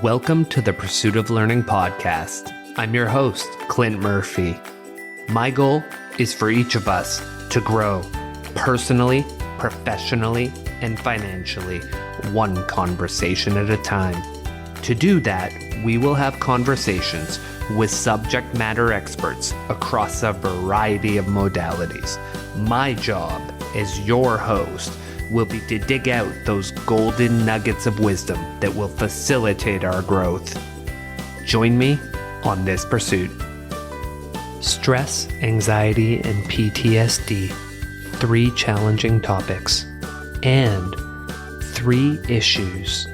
Welcome to the Pursuit of Learning podcast. I'm your host, Clint Murphy. My goal is for each of us to grow personally, professionally, and financially, one conversation at a time. To do that, we will have conversations with subject matter experts across a variety of modalities. My job as your host will be to dig out those golden nuggets of wisdom that will facilitate our growth. Join me on this pursuit. Stress, anxiety, and PTSD, 3 challenging topics, and 3 issues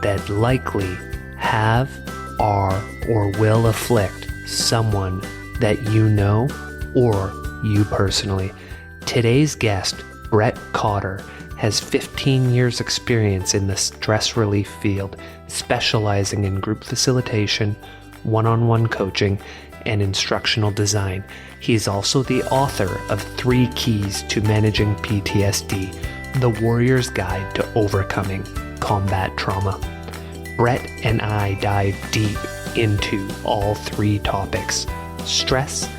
that likely have, are, or will afflict someone that you know or you personally. Today's guest, Brett Cotter, has 15 years experience in the stress relief field, specializing in group facilitation, one-on-one coaching, and instructional design. He is also the author of 3 Keys to Managing PTSD, The Warrior's Guide to Overcoming Combat Trauma. Brett and I dive deep into all 3 topics: stress,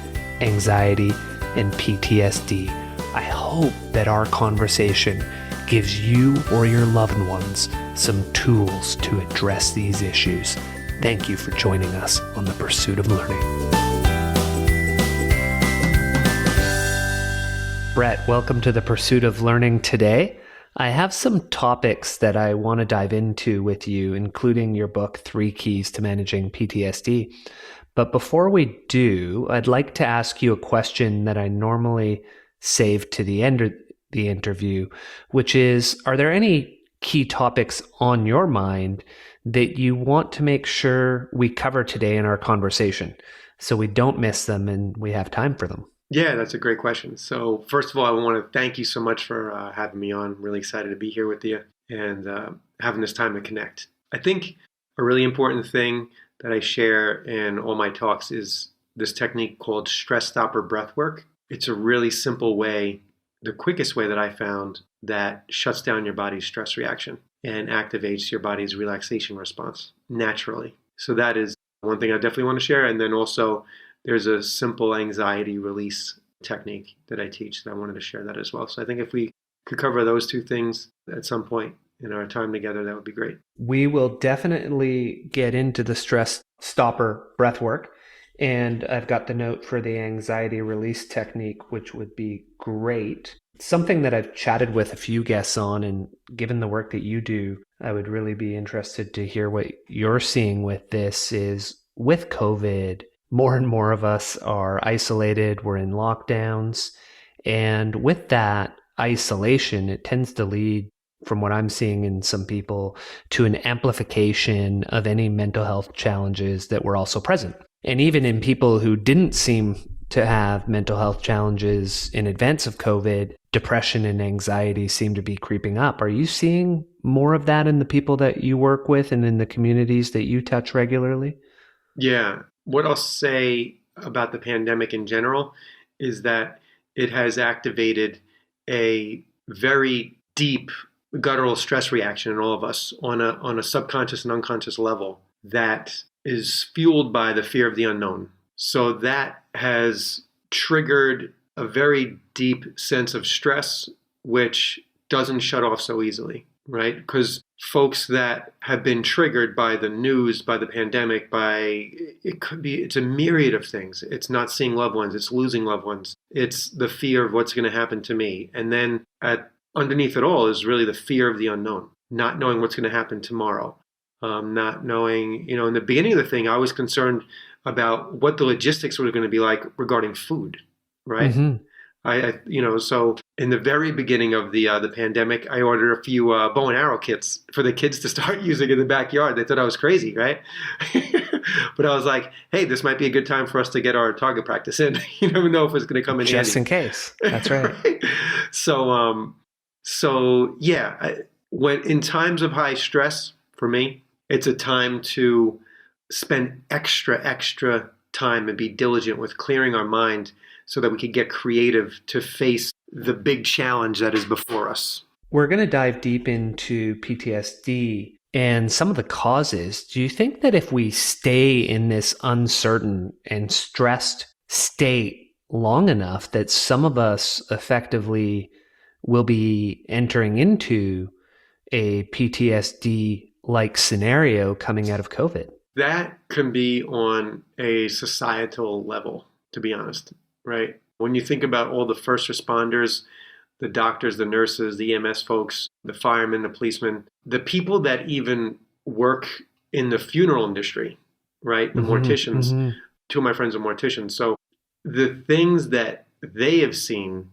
anxiety, and PTSD. I hope that our conversation gives you or your loved ones some tools to address these issues. Thank you for joining us on the Pursuit of Learning. Brett, welcome to the Pursuit of Learning today. I have some topics that I want to dive into with you, including your book, 3 Keys to Managing PTSD. But before we do, I'd like to ask you a question that I normally save to the end of the interview, which is, are there any key topics on your mind that you want to make sure we cover today in our conversation so we don't miss them and we have time for them? Yeah, that's a great question. So first of all, I want to thank you so much for having me on. I'm really excited to be here with you and having this time to connect. I think a really important thing that I share in all my talks is this technique called stress stopper breath work. It's a really simple way, the quickest way that I found, that shuts down your body's stress reaction and activates your body's relaxation response naturally. So that is one thing I definitely want to share. And then also there's a simple anxiety release technique that I teach that I wanted to share that as well. So I think if we could cover those 2 things at some point in our time together, that would be great. We will definitely get into the stress stopper breath work. And I've got the note for the anxiety release technique, which would be great. Something that I've chatted with a few guests on, and given the work that you do, I would really be interested to hear what you're seeing with this is, with COVID, more and more of us are isolated, we're in lockdowns. And with that isolation, it tends to lead, from what I'm seeing in some people, to an amplification of any mental health challenges that were also present. And even in people who didn't seem to have mental health challenges in advance of COVID, depression and anxiety seem to be creeping up. Are you seeing more of that in the people that you work with and in the communities that you touch regularly? Yeah. What I'll say about the pandemic in general is that it has activated a very deep guttural stress reaction in all of us on a subconscious and unconscious level that is fueled by the fear of the unknown. So that has triggered a very deep sense of stress, which doesn't shut off so easily, right? Because folks that have been triggered by the news, by the pandemic, it's a myriad of things. It's not seeing loved ones, it's losing loved ones. It's the fear of what's going to happen to me. And then underneath it all is really the fear of the unknown, not knowing what's going to happen tomorrow. Not knowing, in the beginning of the thing, I was concerned about what the logistics were going to be like regarding food, right? Mm-hmm. So in the very beginning of the pandemic, I ordered a few bow and arrow kits for the kids to start using in the backyard. They thought I was crazy, right? But I was like, hey, this might be a good time for us to get our target practice in. You never know if it's going to come in just handy. In case. That's right. Right? So yeah, when in times of high stress for me, it's a time to spend extra time and be diligent with clearing our mind so that we could get creative to face the big challenge that is before us. We're going to dive deep into PTSD and some of the causes, do you think that if we stay in this uncertain and stressed state long enough that some of us effectively will be entering into a PTSD like scenario coming out of COVID? That can be on a societal level, to be honest, right? When you think about all the first responders, the doctors, the nurses, the EMS folks, the firemen, the policemen, the people that even work in the funeral industry, right? The morticians. Two of my friends are morticians. So the things that they have seen,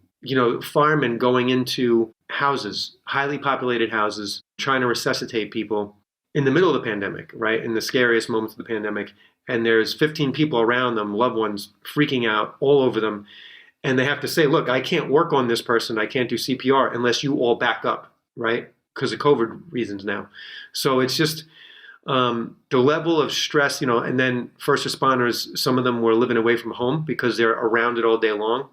firemen going into houses, highly populated houses, trying to resuscitate people in the middle of the pandemic, right? In the scariest moments of the pandemic. And there's 15 people around them, loved ones freaking out all over them. And they have to say, look, I can't work on this person. I can't do CPR unless you all back up, right? Because of COVID reasons now. So it's just the level of stress, and then first responders, some of them were living away from home because they're around it all day long,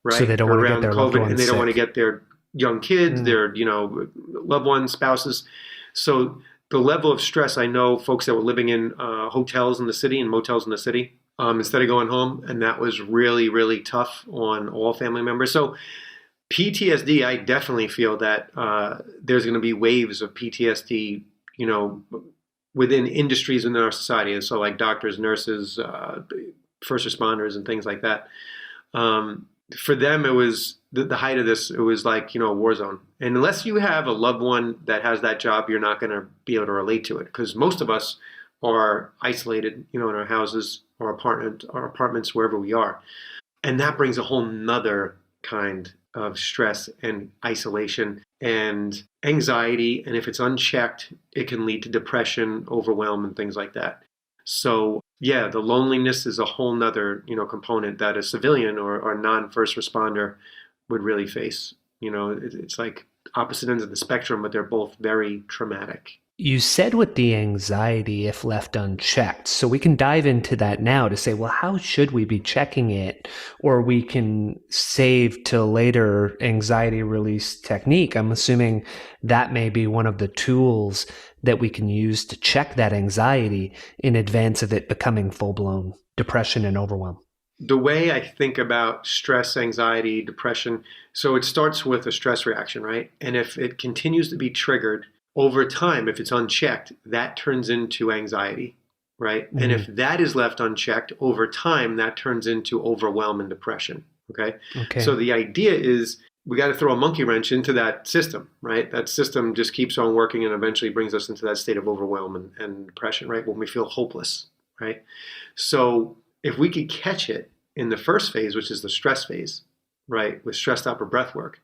right? So they don't want to get their loved ones and they don't sick. want to get their young kids, their, loved ones, spouses. So the level of stress, I know folks that were living in hotels in the city and motels in the city, instead of going home. And that was really, really tough on all family members. So PTSD, I definitely feel that there's going to be waves of PTSD, within industries in our society. So like doctors, nurses, first responders and things like that. For them, it was the height of this. It was like, a war zone. And unless you have a loved one that has that job, you're not going to be able to relate to it, because most of us are isolated, in our houses or apartments, wherever we are. And that brings a whole nother kind of stress and isolation and anxiety. And if it's unchecked, it can lead to depression, overwhelm, and things like that. So yeah, the loneliness is a whole nother, component that a civilian or non-first responder would really face. It's like opposite ends of the spectrum, but they're both very traumatic. You said with the anxiety, if left unchecked. So we can dive into that now to say, well, how should we be checking it? Or we can save till later anxiety release technique. I'm assuming that may be one of the tools that we can use to check that anxiety in advance of it becoming full-blown depression and overwhelm. The way I think about stress, anxiety, depression, so it starts with a stress reaction, right? And if it continues to be triggered over time, if it's unchecked, that turns into anxiety, right? Mm-hmm. And if that is left unchecked over time, that turns into overwhelm and depression, okay? So the idea is we got to throw a monkey wrench into that system, right? That system just keeps on working and eventually brings us into that state of overwhelm and depression, right? When we feel hopeless, right? So if we could catch it in the first phase, which is the stress phase, right? With stress stopper breath work,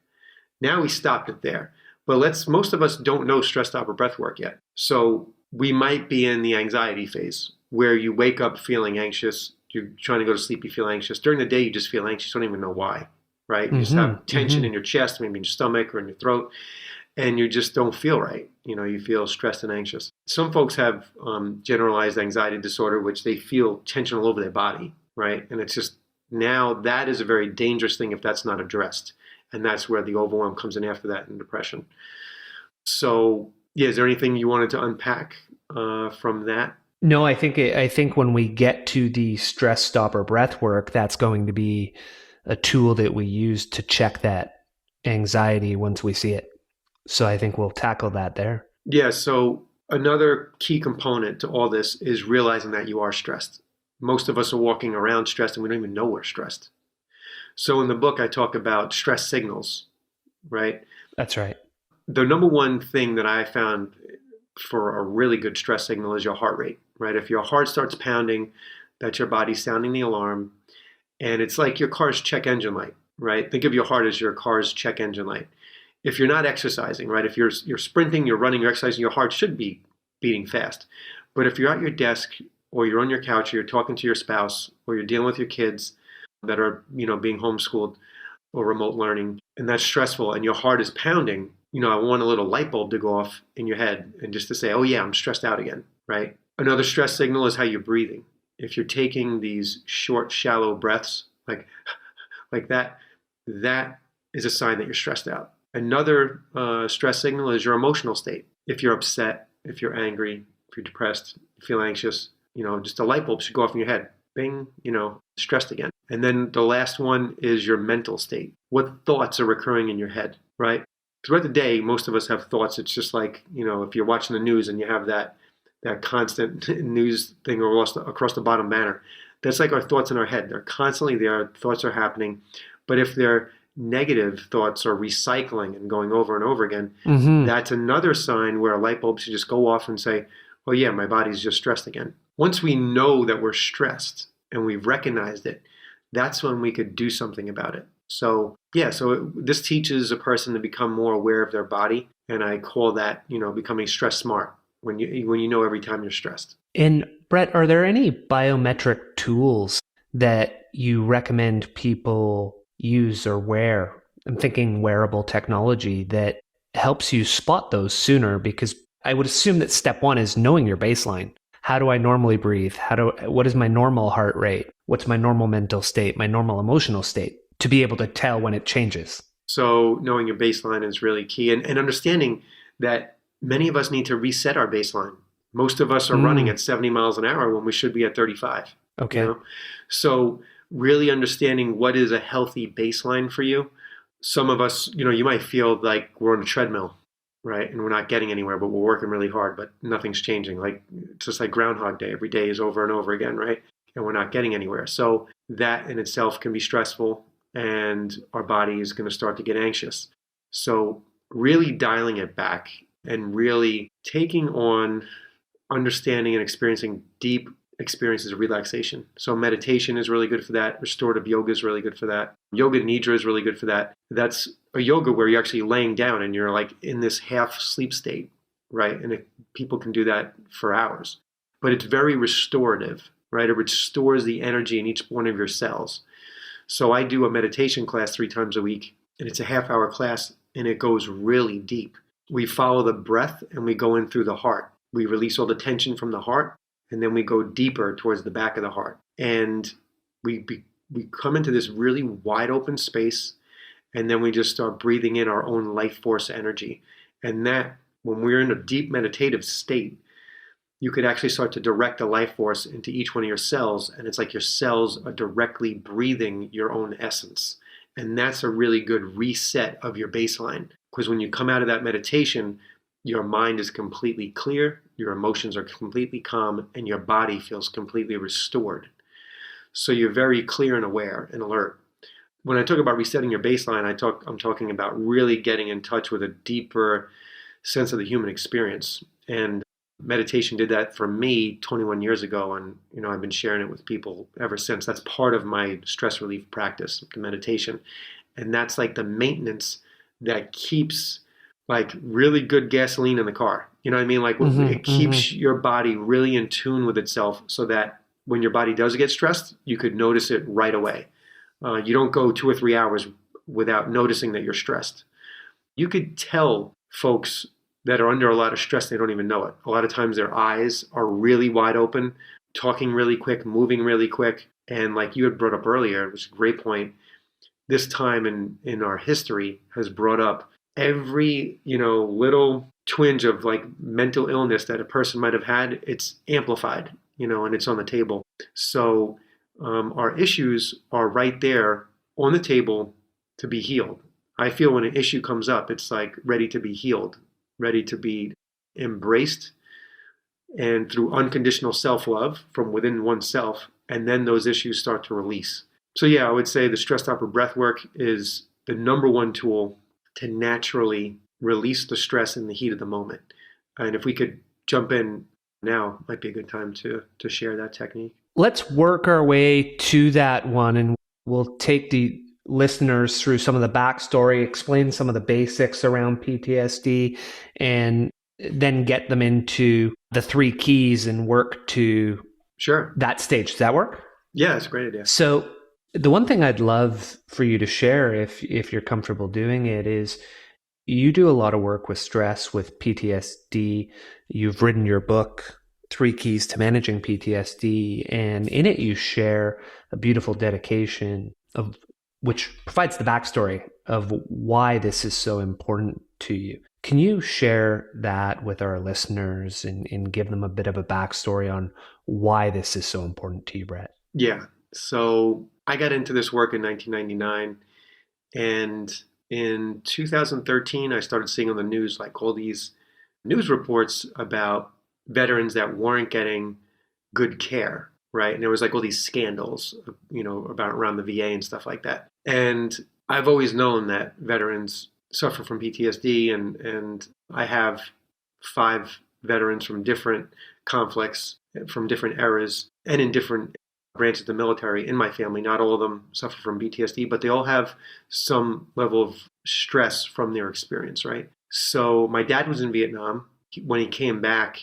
now we stopped it there. But most of us don't know stress stopper breath work yet. So we might be in the anxiety phase where you wake up feeling anxious. You're trying to go to sleep, you feel anxious. During the day, you just feel anxious. You don't even know why, right? You just have tension in your chest, maybe in your stomach or in your throat, and you just don't feel right. You feel stressed and anxious. Some folks have generalized anxiety disorder, which they feel tension all over their body, right? And it's just, now that is a very dangerous thing if that's not addressed. And that's where the overwhelm comes in after that, and depression. So, yeah, is there anything you wanted to unpack from that? No, I think when we get to the stress stopper breath work, that's going to be a tool that we use to check that anxiety once we see it. So I think we'll tackle that there. Yeah, so another key component to all this is realizing that you are stressed. Most of us are walking around stressed and we don't even know we're stressed. So in the book, I talk about stress signals, right? That's right. The number one thing that I found for a really good stress signal is your heart rate, right? If your heart starts pounding, that's your body sounding the alarm. And it's like your car's check engine light, right? Think of your heart as your car's check engine light. If you're not exercising, right? If you're sprinting, you're running, you're exercising, your heart should be beating fast. But if you're at your desk or you're on your couch or you're talking to your spouse or you're dealing with your kids that are, being homeschooled or remote learning, and that's stressful and your heart is pounding, I want a little light bulb to go off in your head and just to say, oh yeah, I'm stressed out again, right? Another stress signal is how you're breathing. If you're taking these short, shallow breaths, like that is a sign that you're stressed out. Another stress signal is your emotional state. If you're upset, if you're angry, if you're depressed, you feel anxious, just a light bulb should go off in your head. Bing, stressed again. And then the last one is your mental state. What thoughts are recurring in your head, right? Throughout the day, most of us have thoughts. It's just like, if you're watching the news and you have that constant news thing across the bottom banner, that's like our thoughts in our head. They're constantly there. Thoughts are happening. But if they're negative thoughts are recycling and going over and over again, that's another sign where a light bulb should just go off and say, oh yeah, my body's just stressed again. Once we know that we're stressed and we've recognized it, that's when we could do something about it. So this teaches a person to become more aware of their body. And I call that, becoming stress smart when you know every time you're stressed. And Brett, are there any biometric tools that you recommend people use or wear? I'm thinking wearable technology that helps you spot those sooner, because I would assume that step one is knowing your baseline. How do I normally breathe? What is my normal heart rate? What's my normal mental state, my normal emotional state, to be able to tell when it changes? So knowing your baseline is really key, and understanding that many of us need to reset our baseline. Most of us are running at 70 miles an hour when we should be at 35. Okay. So really understanding what is a healthy baseline for you. Some of us, you might feel like we're on a treadmill, right? And we're not getting anywhere, but we're working really hard, but nothing's changing. Like, it's just like Groundhog Day. Every day is over and over again, right? And we're not getting anywhere. So that in itself can be stressful, and our body is going to start to get anxious. So really dialing it back and really taking on understanding and experiencing deep experiences of relaxation. So meditation is really good for that. Restorative yoga is really good for that. Yoga nidra is really good for that. That's a yoga where you're actually laying down and you're like in this half sleep state, right? And people can do that for hours. But it's very restorative, right? It restores the energy in each one of your cells. So I do a meditation class 3 times a week, and it's a half-hour class, and it goes really deep. We follow the breath and we go in through the heart. We release all the tension from the heart, and then we go deeper towards the back of the heart. And we come into this really wide open space, and then we just start breathing in our own life force energy. And that, when we're in a deep meditative state, you could actually start to direct the life force into each one of your cells, and it's like your cells are directly breathing your own essence. And that's a really good reset of your baseline, because when you come out of that meditation, your mind is completely clear, your emotions are completely calm, and your body feels completely restored. So you're very clear and aware and alert. When I talk about resetting your baseline, I'm talking about really getting in touch with a deeper sense of the human experience. And meditation did that for me 21 years ago, and I've been sharing it with people ever since. That's part of my stress relief practice, the meditation. And that's like the maintenance that keeps like really good gasoline in the car. You know what I mean? Like it keeps your body really in tune with itself, so that when your body does get stressed, you could notice it right away. You don't go 2 or 3 hours without noticing that you're stressed. You could tell folks that are under a lot of stress, they don't even know it. A lot of times their eyes are really wide open, talking really quick, moving really quick. And like you had brought up earlier, it was a great point, this time in our history has brought up every, little twinge of like mental illness that a person might have had. It's amplified, and it's on the table. So our issues are right there on the table to be healed. I feel when an issue comes up, it's like ready to be healed, ready to be embraced, and through unconditional self-love from within oneself, and then those issues start to release. So yeah, I would say the stress stopper breath work is the number one tool to naturally release the stress in the heat of the moment. And if we could jump in now, might be a good time to share that technique. Let's work our way to that one, and we'll take the listeners through some of the backstory, explain some of the basics around PTSD, and then get them into the 3 keys and work to that stage. Does that work? Yeah, it's a great idea. So the one thing I'd love for you to share, if you're comfortable doing it, is you do a lot of work with stress, with PTSD. You've written your book, 3 Keys to Managing PTSD, and in it you share a beautiful dedication of which provides the backstory of why this is so important to you. Can you share that with our listeners and give them a bit of a backstory on why this is so important to you, Brett? Yeah. So I got into this work in 1999, and in 2013, I started seeing on the news like all these news reports about veterans that weren't getting good care, right? And there was like all these scandals, about around the VA and stuff like that. And I've always known that veterans suffer from PTSD, and I have 5 veterans from different conflicts, from different eras, and in different branches of the military in my family. Not all of them suffer from PTSD, but they all have some level of stress from their experience, right? So my dad was in Vietnam. When he came back,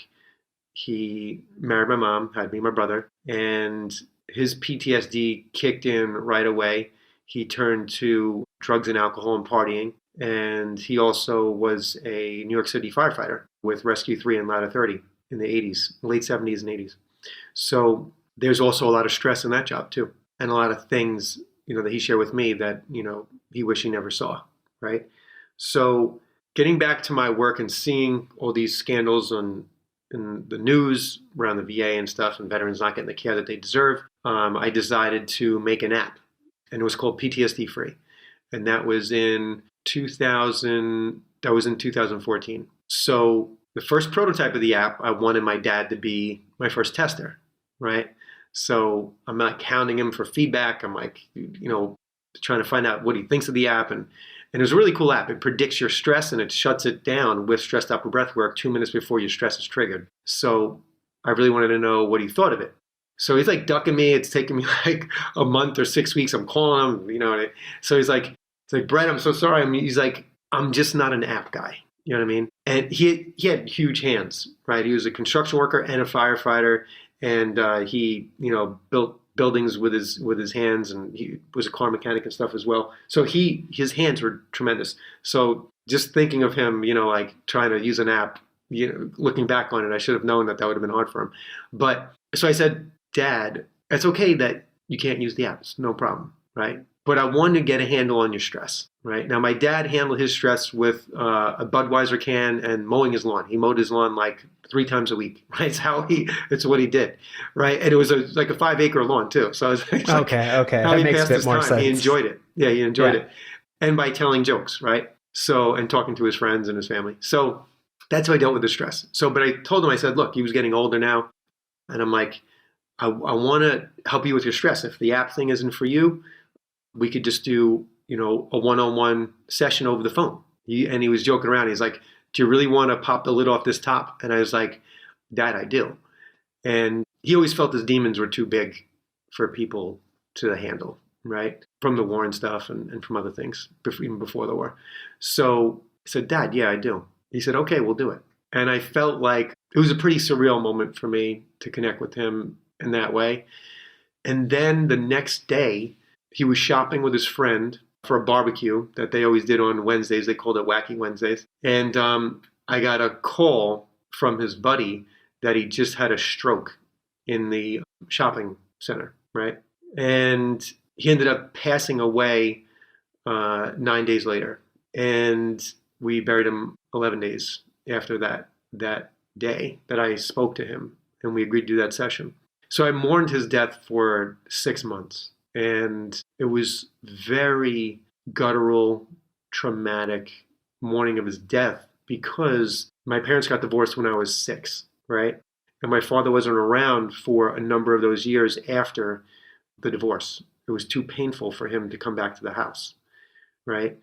he married my mom, had me and my brother, and his PTSD kicked in right away. He turned to drugs and alcohol and partying. And he also was a New York City firefighter with Rescue 3 and Ladder 30 in the 80s, late 70s and 80s. So there's also a lot of stress in that job too. And a lot of things, that he shared with me that, he wished he never saw, right? So getting back to my work and seeing all these scandals in the news around the VA and stuff, and veterans not getting the care that they deserve, I decided to make an app, and it was called PTSD Free. And that was in 2014. So the first prototype of the app, I wanted my dad to be my first tester, right? So I'm like hounding him for feedback. I'm like, trying to find out what he thinks of the app. And it was a really cool app. It predicts your stress and it shuts it down with stressed out breath work 2 minutes before your stress is triggered. So I really wanted to know what he thought of it. So he's like ducking me. It's taking me like a month or 6 weeks. I'm calling him, So he's like, Brett, I'm so sorry. He's like, I'm just not an app guy. You know what I mean? And he had huge hands, right? He was a construction worker and a firefighter, and he built buildings with his hands, and he was a car mechanic and stuff as well. So his hands were tremendous. So just thinking of him, like trying to use an app, looking back on it, I should have known that would have been hard for him. But so I said, Dad, it's okay that you can't use the apps, no problem, right? But I wanted to get a handle on your stress, right? Now, my dad handled his stress with a Budweiser can and mowing his lawn. He mowed his lawn like 3 times a week, right? It's what he did, right? And it was like a 5-acre lawn too. So it's okay. How That he makes passed a bit his more time. sense. He enjoyed it. Yeah, he enjoyed it. And by telling jokes, right? So, and talking to his friends and his family. So that's how I dealt with the stress. So, but I told him, I said, look, he was getting older now. And I'm like, I want to help you with your stress. If the app thing isn't for you, we could just do, a one-on-one session over the phone. And he was joking around. He's like, do you really want to pop the lid off this top? And I was like, Dad, I do. And he always felt his demons were too big for people to handle, right? From the war and stuff and from other things, even before the war. So I said, Dad, yeah, I do. He said, okay, we'll do it. And I felt like it was a pretty surreal moment for me to connect with him in that way. And then the next day, he was shopping with his friend for a barbecue that they always did on Wednesdays. They called it Wacky Wednesdays. And I got a call from his buddy that he just had a stroke in the shopping center, right? And he ended up passing away 9 days later. And we buried him 11 days after that day that I spoke to him, and we agreed to do that session. So I mourned his death for 6 months. And it was very guttural, traumatic mourning of his death because my parents got divorced when I was 6, right? And my father wasn't around for a number of those years after the divorce. It was too painful for him to come back to the house, right?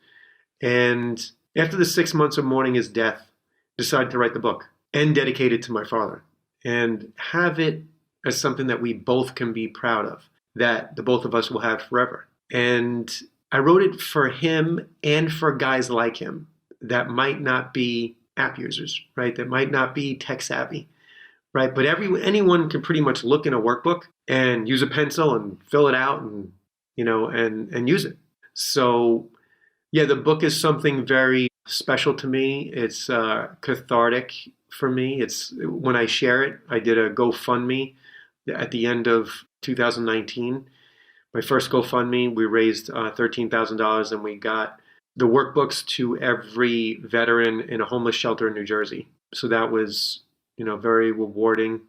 And after the 6 months of mourning his death, decided to write the book and dedicate it to my father and have it as something that we both can be proud of, that the both of us will have forever. And I wrote it for him and for guys like him that might not be app users, right? That might not be tech savvy, right? But anyone can pretty much look in a workbook and use a pencil and fill it out and, and use it. So yeah, the book is something very special to me. It's cathartic for me. It's when I share it, I did a GoFundMe at the end of 2019. My first GoFundMe, we raised $13,000 and we got the workbooks to every veteran in a homeless shelter in New Jersey. So that was, very rewarding.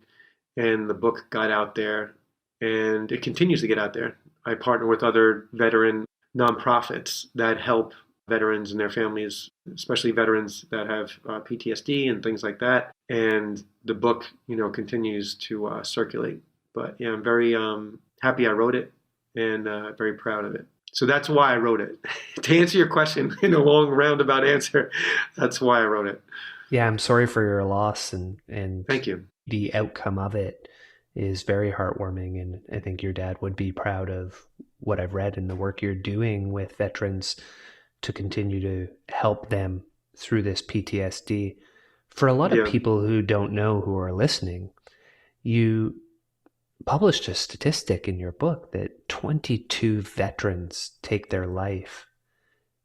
And the book got out there, and it continues to get out there. I partner with other veteran nonprofits that help veterans and their families, especially veterans that have PTSD and things like that. And the book, continues to circulate. But yeah, I'm very happy I wrote it, and very proud of it. So that's why I wrote it. To answer your question in a long roundabout answer, that's why I wrote it. Yeah, I'm sorry for your loss, and Thank you. The outcome of it is very heartwarming, and I think your dad would be proud of what I've read and the work you're doing with veterans to continue to help them through this PTSD. For a lot of people who don't know, who are listening, you published a statistic in your book that 22 veterans take their life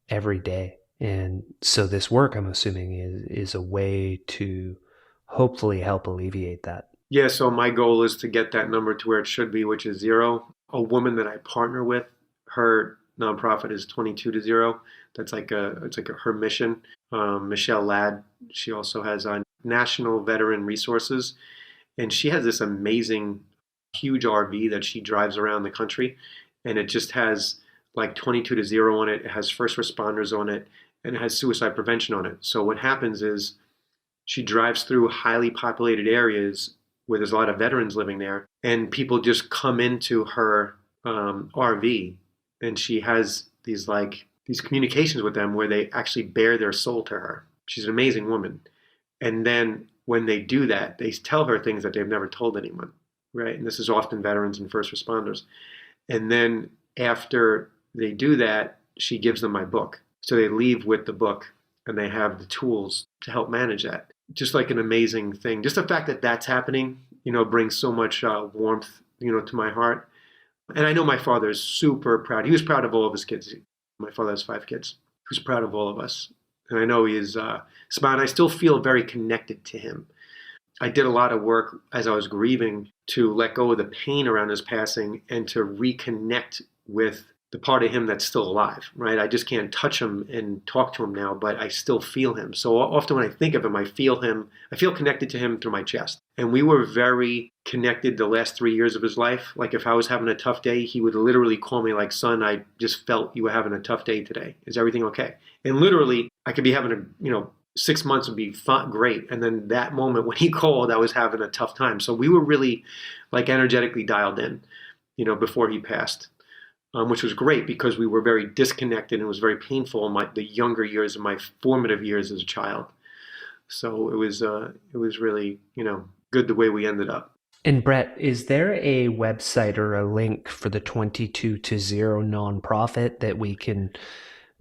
every day. And so this work, I'm assuming, is a way to hopefully help alleviate that. Yeah, so my goal is to get that number to where it should be, which is 0. A woman that I partner with, her nonprofit is 22 to 0. That's her mission. Michelle Ladd, she also has on National Veteran Resources, and she has this amazing, huge RV that she drives around the country, and it just has like 22 to 0 on it. It has first responders on it, and it has suicide prevention on it. So what happens is she drives through highly populated areas where there's a lot of veterans living there, and people just come into her RV, and she has these communications with them where they actually bare their soul to her. She's an amazing woman. And then when they do that, they tell her things that they've never told anyone, right? And this is often veterans and first responders. And then after they do that, she gives them my book. So they leave with the book, and they have the tools to help manage that. Just like an amazing thing. Just the fact that that's happening, brings so much warmth, to my heart. And I know my father is super proud. He was proud of all of his kids. My father has 5 kids. He was proud of all of us. And I know he is smart. I still feel very connected to him. I did a lot of work as I was grieving to let go of the pain around his passing and to reconnect with the part of him that's still alive, right? I just can't touch him and talk to him now, but I still feel him. So often when I think of him, I feel connected to him through my chest. And we were very connected the last 3 years of his life. Like if I was having a tough day, he would literally call me like, son, I just felt you were having a tough day today. Is everything okay? And literally I could be having 6 months would be great. And then that moment when he called, I was having a tough time. So we were really energetically dialed in, before he passed. Which was great because we were very disconnected and it was very painful in the younger years of my formative years as a child. So it was really, good the way we ended up. And Brett, is there a website or a link for the 22 to 0 nonprofit that we can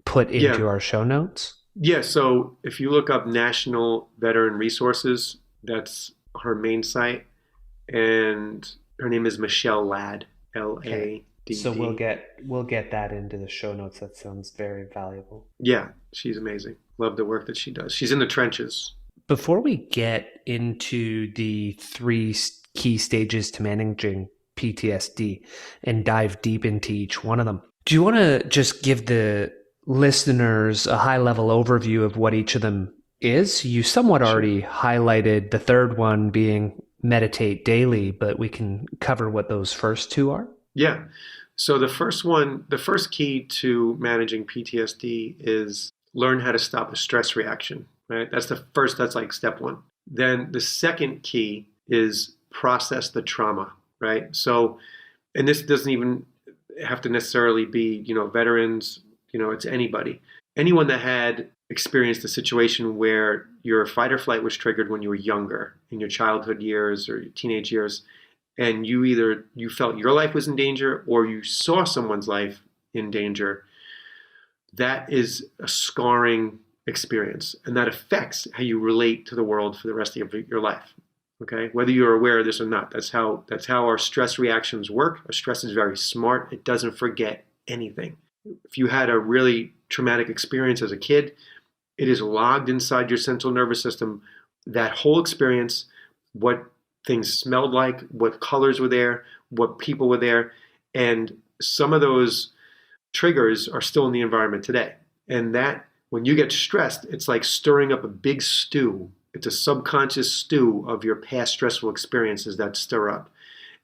put into our show notes? Yeah, so if you look up National Veteran Resources, that's her main site, and her name is Michelle Ladd, L-A. So we'll get that into the show notes. That sounds very valuable. Yeah, she's amazing. Love the work that she does. She's in the trenches. Before we get into the 3 key stages to managing PTSD and dive deep into each one of them, do you want to just give the listeners a high-level overview of what each of them is? You somewhat already highlighted the third one being meditate daily, but we can cover what those first 2 are. Yeah. So the first key to managing PTSD is learn how to stop a stress reaction, right? That's like step 1. Then the second key is process the trauma, right? So, and this doesn't even have to necessarily be, veterans, it's anybody. Anyone that had experienced a situation where your fight or flight was triggered when you were younger, in your childhood years or your teenage years, and you felt your life was in danger or you saw someone's life in danger, that is a scarring experience. And that affects how you relate to the world for the rest of your life. Okay? Whether you're aware of this or not, that's how our stress reactions work. Our stress is very smart. It doesn't forget anything. If you had a really traumatic experience as a kid, it is logged inside your central nervous system, that whole experience, what things smelled like, what colors were there, what people were there. And some of those triggers are still in the environment today. And that, when you get stressed, it's like stirring up a big stew. It's a subconscious stew of your past stressful experiences that stir up.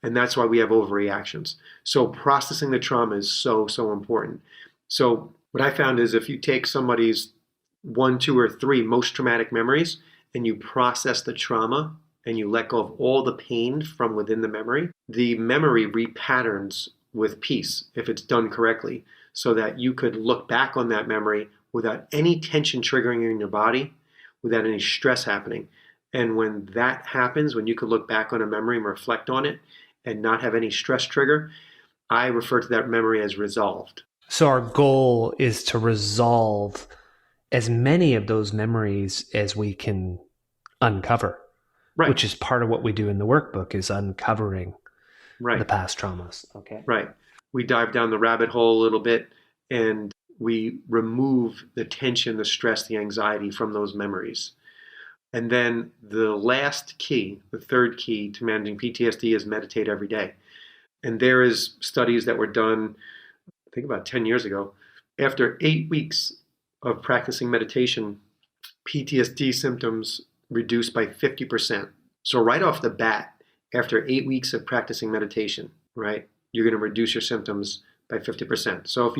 And that's why we have overreactions. So processing the trauma is so, so important. So what I found is if you take somebody's 1, 2, or 3 most traumatic memories and you process the trauma and you let go of all the pain from within the memory repatterns with peace if it's done correctly, so that you could look back on that memory without any tension triggering in your body, without any stress happening. And when that happens, when you could look back on a memory and reflect on it and not have any stress trigger, I refer to that memory as resolved. So our goal is to resolve as many of those memories as we can uncover, Right. which is part of what we do in the workbook, is uncovering Right. the past traumas. Okay. Right. We dive down the rabbit hole a little bit and we remove the tension, the stress, the anxiety from those memories. And then the last key, the third key to managing PTSD is meditate every day. And there is studies that were done, I think about 10 years ago. After 8 weeks of practicing meditation, PTSD symptoms reduced by 50%. So right off the bat, after 8 weeks of practicing meditation, right, you're going to reduce your symptoms by 50%. So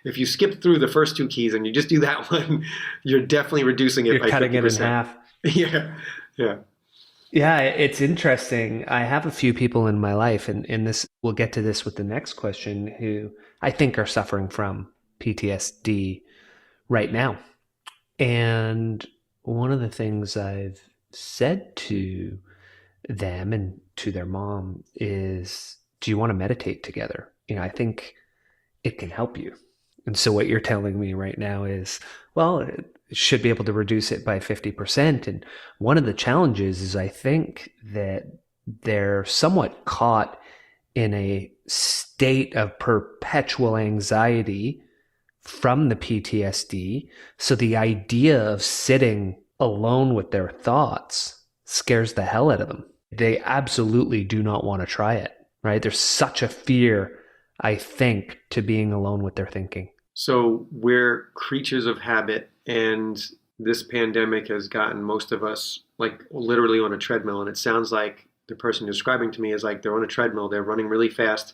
if you skip through the first 2 keys and you just do that one, you're definitely reducing it by 50%. You're cutting it in half. Yeah. Yeah, it's interesting. I have a few people in my life, and this, we'll get to this with the next question, who I think are suffering from PTSD right now. And one of the things I've said to them and to their mom is, do you want to meditate together? I think it can help you. And so what you're telling me right now is, well, it should be able to reduce it by 50%. And one of the challenges is, I think, that they're somewhat caught in a state of perpetual anxiety from the PTSD. So the idea of sitting alone with their thoughts scares the hell out of them. They absolutely do not want to try it, right? There's such a fear, I think, to being alone with their thinking. So we're creatures of habit, and this pandemic has gotten most of us like literally on a treadmill. And it sounds like the person describing to me is like they're on a treadmill, they're running really fast,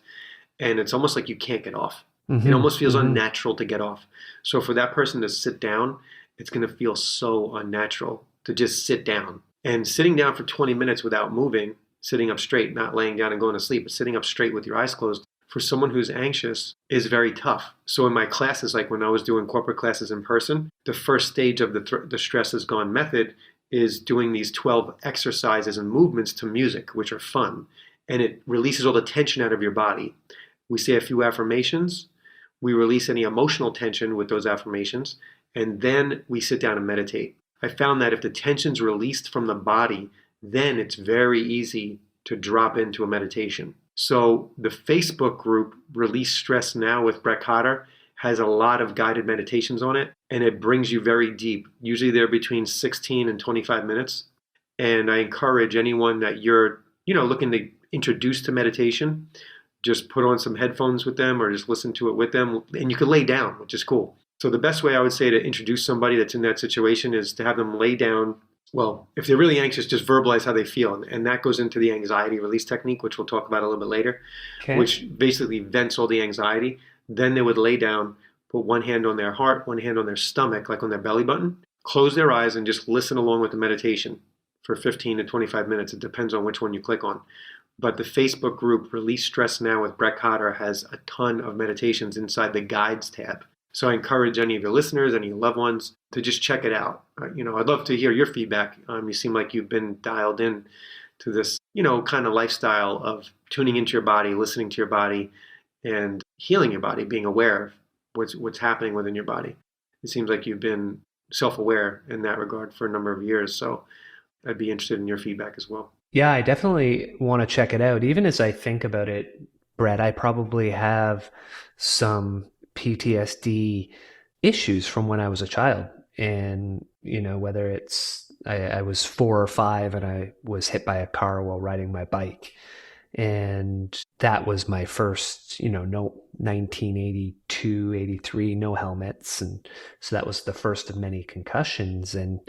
and it's almost like you can't get off. Mm-hmm. It almost feels unnatural to get off. So for that person to sit down, it's going to feel so unnatural to just sit down. And sitting down for 20 minutes without moving, sitting up straight, not laying down and going to sleep, but sitting up straight with your eyes closed, for someone who's anxious is very tough. So in my classes, like when I was doing corporate classes in person, the first stage of the stress is gone method is doing these 12 exercises and movements to music, which are fun. And it releases all the tension out of your body. We say a few affirmations. We release any emotional tension with those affirmations. And then we sit down and meditate. I found that if the tension's released from the body, then it's very easy to drop into a meditation. So the Facebook group Release Stress Now with Brett Cotter has a lot of guided meditations on it, and it brings you very deep. Usually they're between 16 and 25 minutes. And I encourage anyone that you're, looking to introduce to meditation, just put on some headphones with them or just listen to it with them. And you can lay down, which is cool. So the best way I would say to introduce somebody that's in that situation is to have them lay down. Well, if they're really anxious, just verbalize how they feel. And that goes into the anxiety release technique, which we'll talk about a little bit later, which basically vents all the anxiety. Then they would lay down, put one hand on their heart, one hand on their stomach, like on their belly button, close their eyes and just listen along with the meditation for 15 to 25 minutes. It depends on which one you click on. But the Facebook group Release Stress Now with Brett Cotter has a ton of meditations inside the Guides tab. So I encourage any of your listeners, any of your loved ones, to just check it out. I'd love to hear your feedback. You seem like you've been dialed in to this, kind of lifestyle of tuning into your body, listening to your body, and healing your body, being aware of what's happening within your body. It seems like you've been self-aware in that regard for a number of years. So I'd be interested in your feedback as well. Yeah, I definitely want to check it out. Even as I think about it, Brett, I probably have some PTSD issues from when I was a child. And, whether it's, I was 4 or 5 and I was hit by a car while riding my bike. And that was my first, no 1982, 83, no helmets. And so that was the first of many concussions. And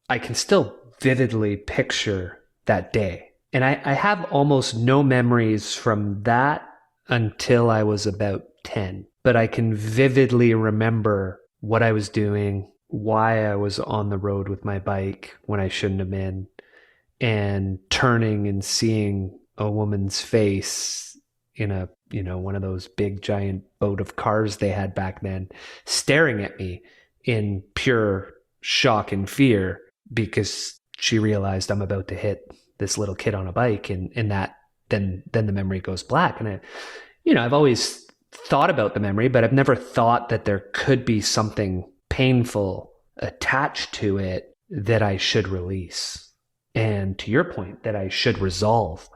I can still vividly picture that day. And I have almost no memories from that until I was about 10. But I can vividly remember what I was doing, why I was on the road with my bike when I shouldn't have been, and turning and seeing a woman's face in a, one of those big giant boat of cars they had back then, staring at me in pure shock and fear because she realized I'm about to hit this little kid on a bike, and that then the memory goes black. And I've always thought about the memory, but I've never thought that there could be something painful attached to it that I should release. And to your point, that I should resolve.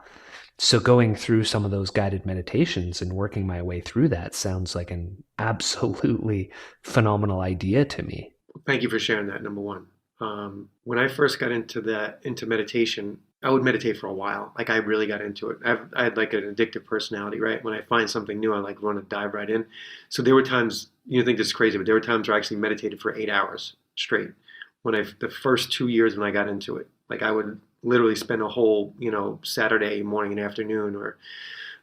So going through some of those guided meditations and working my way through that sounds like an absolutely phenomenal idea to me. Thank you for sharing that, number one. When I first got into meditation, I would meditate for a while. Like, I really got into it. I had like an addictive personality, right? When I find something new, I like want to dive right in. So there were times, you think this is crazy, but there were times where I actually meditated for 8 hours straight. The first 2 years when I got into it, like I would literally spend a whole, Saturday morning and afternoon or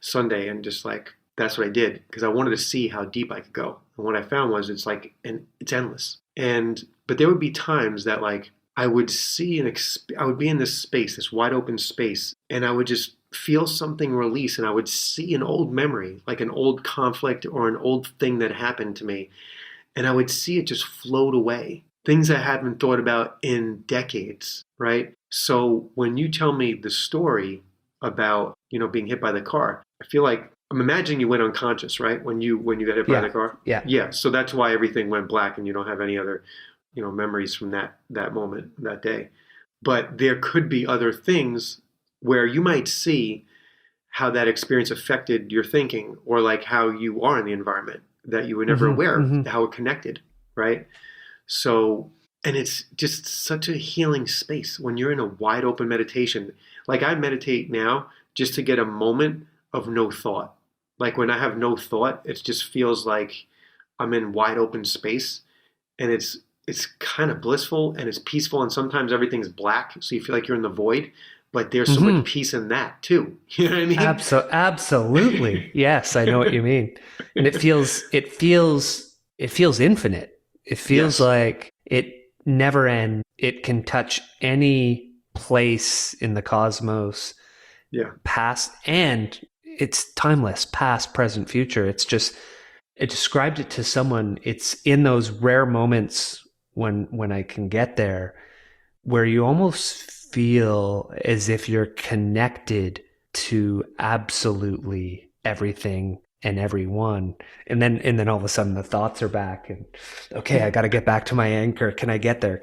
Sunday, and just like, that's what I did because I wanted to see how deep I could go. And what I found was it's endless. But there would be times that like I would see I would be in this space, this wide open space, and I would just feel something release, and I would see an old memory, like an old conflict or an old thing that happened to me, and I would see it just float away. Things I haven't thought about in decades, right? So when you tell me the story about, being hit by the car, I feel like I'm imagining you went unconscious, right? When you got hit by the car? Yeah. Yeah. So that's why everything went black and you don't have any other, memories from that moment, that day. But there could be other things where you might see how that experience affected your thinking, or like how you are in the environment that you were never aware of, how it connected, right? So, and it's just such a healing space when you're in a wide open meditation. Like, I meditate now just to get a moment of no thought. Like, when I have no thought, it just feels like I'm in wide open space, and it's kind of blissful and it's peaceful, and sometimes everything's black, so you feel like you're in the void, but there's so much peace in that too. You know what I mean? Absolutely. Yes, I know what you mean. And it feels infinite. It feels like it never ends. It can touch any place in the cosmos, past, and it's timeless, past, present, future. It's just, I described it to someone. It's in those rare moments when I can get there, where you almost feel as if you're connected to absolutely everything and everyone. And then all of a sudden the thoughts are back, and okay, I got to get back to my anchor. Can I get there?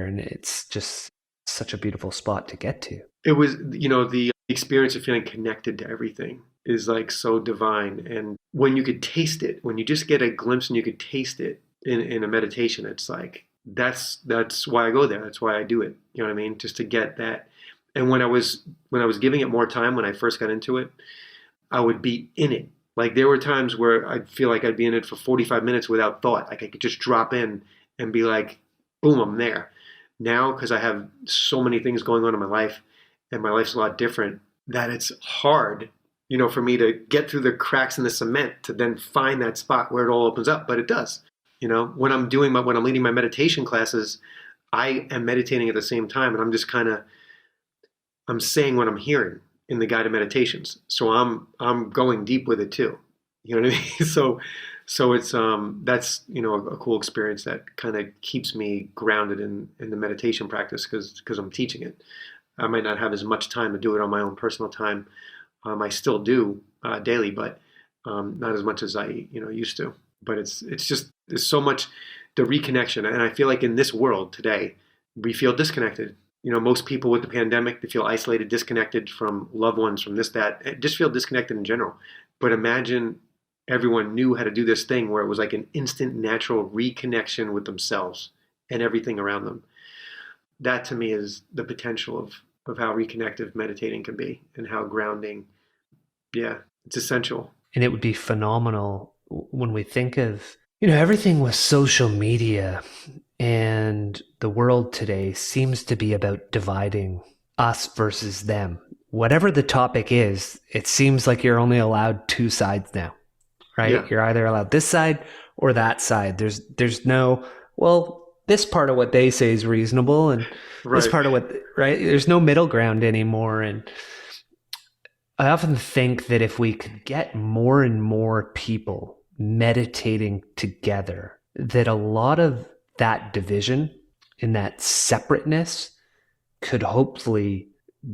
And it's just such a beautiful spot to get to. It was, the experience of feeling connected to everything is like so divine. And when you could taste it, when you just get a glimpse and you could taste it in a meditation, it's like, that's why I go there. That's why I do it. You know what I mean? Just to get that. And when I was giving it more time, when I first got into it, I would be in it. Like, there were times where I'd feel like I'd be in it for 45 minutes without thought. Like, I could just drop in and be like, boom, I'm there. Now, because I have so many things going on in my life, and my life's a lot different, that it's hard, for me to get through the cracks in the cement to then find that spot where it all opens up. But it does. When I'm leading my meditation classes, I am meditating at the same time, and I'm just I'm saying what I'm hearing in the guided meditations. So I'm going deep with it too. You know what I mean? So it's that's a cool experience that kind of keeps me grounded in the meditation practice because I'm teaching it. I might not have as much time to do it on my own personal time. I still do daily, but not as much as I used to. But it's just, there's so much, the reconnection, and I feel like in this world today we feel disconnected. Most people with the pandemic, they feel isolated, disconnected from loved ones, from this, that, just feel disconnected in general. But imagine everyone knew how to do this thing where it was like an instant, natural reconnection with themselves and everything around them. That to me is the potential of how reconnective meditating can be, and how grounding Yeah, it's essential. And it would be phenomenal when we think of, everything with social media, and the world today seems to be about dividing us versus them. Whatever the topic is, it seems like you're only allowed two sides now, right? Yeah, You're either allowed this side or that side. There's no, well, this part of what they say is reasonable and this right. part of what, right? There's no middle ground anymore. And I often think that if we could get more and more people meditating together, that a lot of that division and that separateness could hopefully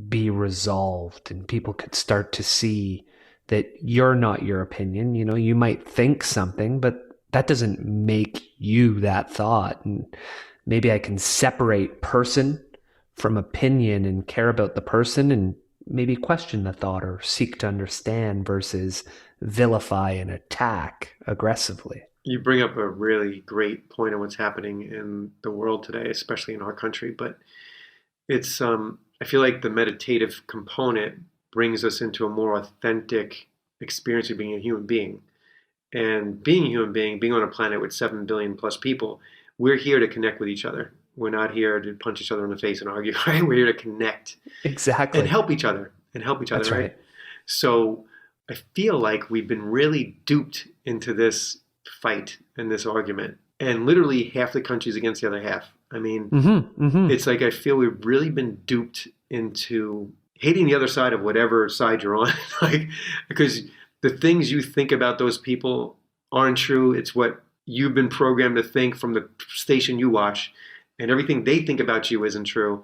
be resolved, and people could start to see that you're not your opinion. You might think something, but that doesn't make you that thought. And maybe I can separate person from opinion and care about the person and maybe question the thought or seek to understand versus vilify and attack aggressively. You bring up a really great point on what's happening in the world today, especially in our country. But it's, I feel like the meditative component brings us into a more authentic experience of being a human being. And being a human being on a planet with 7 billion plus people, we're here to connect with each other. We're not here to punch each other in the face and argue, right? We're here to connect. Exactly. And help each other. That's right. So I feel like we've been really duped into this fight and this argument. And literally half the country's against the other half. I mean, It's like I feel we've really been duped into hating the other side of whatever side you're on. Because the things you think about those people aren't true. It's what you've been programmed to think from the station you watch. And everything they think about you isn't true.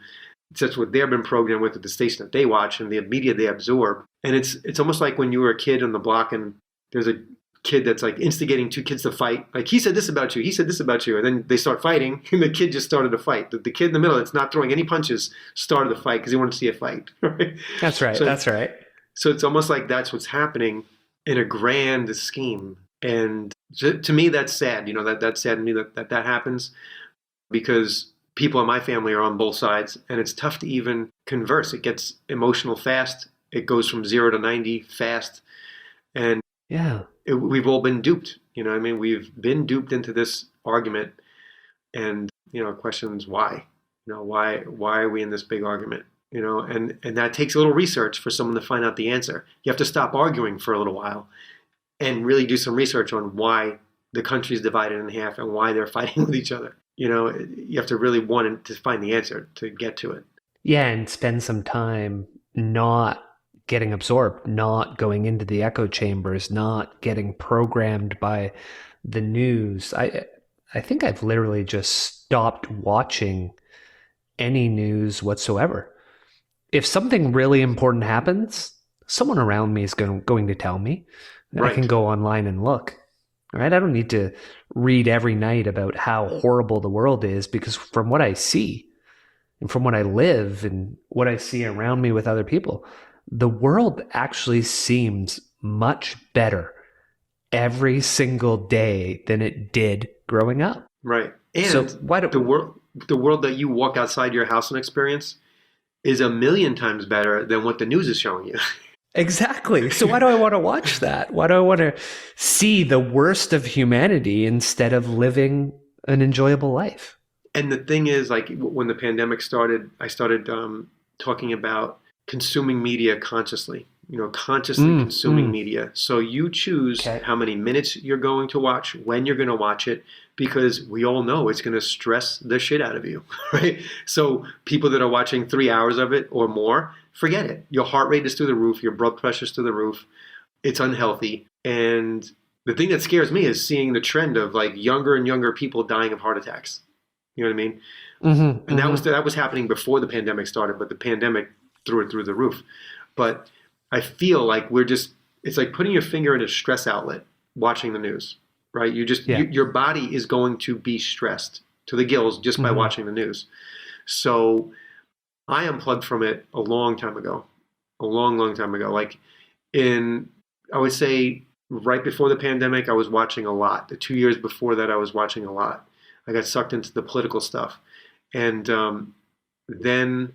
It's just what they've been programmed with at the station that they watch and the media they absorb. And it's almost like when you were a kid on the block and there's a kid that's like instigating two kids to fight. Like, he said this about you, he said this about you. And then they start fighting and the kid just started to fight. The kid in the middle that's not throwing any punches started to fight because he wanted to see a fight. Right? That's right. That's right. So it's almost like that's what's happening in a grand scheme. And to me, that's sad. That's sad to me that happens, because people in my family are on both sides, and it's tough to even converse. It gets emotional fast. It goes from 0 to 90 fast. And yeah, we've all been duped. We've been duped into this argument. And, questions why? Why are we in this big argument? And that takes a little research for someone to find out the answer. You have to stop arguing for a little while and really do some research on why the country is divided in half and why they're fighting with each other. You have to really want to find the answer to get to it. Yeah, and spend some time not getting absorbed, not going into the echo chambers, not getting programmed by the news. I think I've literally just stopped watching any news whatsoever. If something really important happens, someone around me is going to tell me. Right. I can go online and look. Right? I don't need to read every night about how horrible the world is, because from what I see and from what I live and what I see around me with other people, the world actually seems much better every single day than it did growing up. Right. And so the world that you walk outside your house and experience is 1,000,000 times better than what the news is showing you. Exactly. So why do I want to watch that? Why do I want to see the worst of humanity instead of living an enjoyable life? And the thing is, like, when the pandemic started, I started talking about consuming media consciously, consciously consuming media. So you choose how many minutes you're going to watch, when you're going to watch it, because we all know it's going to stress the shit out of you, right? So people that are watching 3 hours of it or more, forget it. Your heart rate is through the roof. Your blood pressure is through the roof. It's unhealthy. And the thing that scares me is seeing the trend of like younger and younger people dying of heart attacks. You know what I mean? And that was happening before the pandemic started, but the pandemic threw it through the roof. But I feel like it's like putting your finger in a stress outlet, watching the news, right? Your body is going to be stressed to the gills just by watching the news. So I unplugged from it a long time ago, long time ago. Like I would say right before the pandemic, I was watching a lot. The 2 years before that, I was watching a lot. I got sucked into the political stuff. And then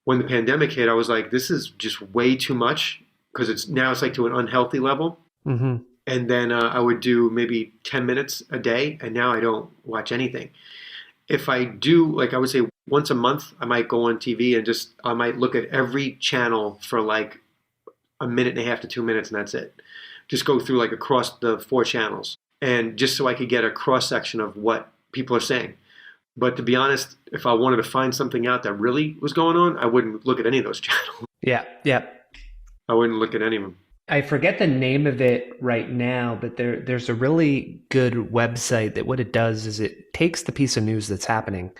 when the pandemic hit, I was like, this is just way too much, because it's like to an unhealthy level. Mm-hmm. And then I would do maybe 10 minutes a day, and now I don't watch anything. If I do, like I would say once a month, I might go on TV and I might look at every channel for like a minute and a half to 2 minutes, and that's it. Just go through like across the 4 channels, and just so I could get a cross section of what people are saying. But to be honest, if I wanted to find something out that really was going on, I wouldn't look at any of those channels. Yeah. I wouldn't look at any of them. I forget the name of it right now, but there's a really good website that what it does is it takes the piece of news that's happening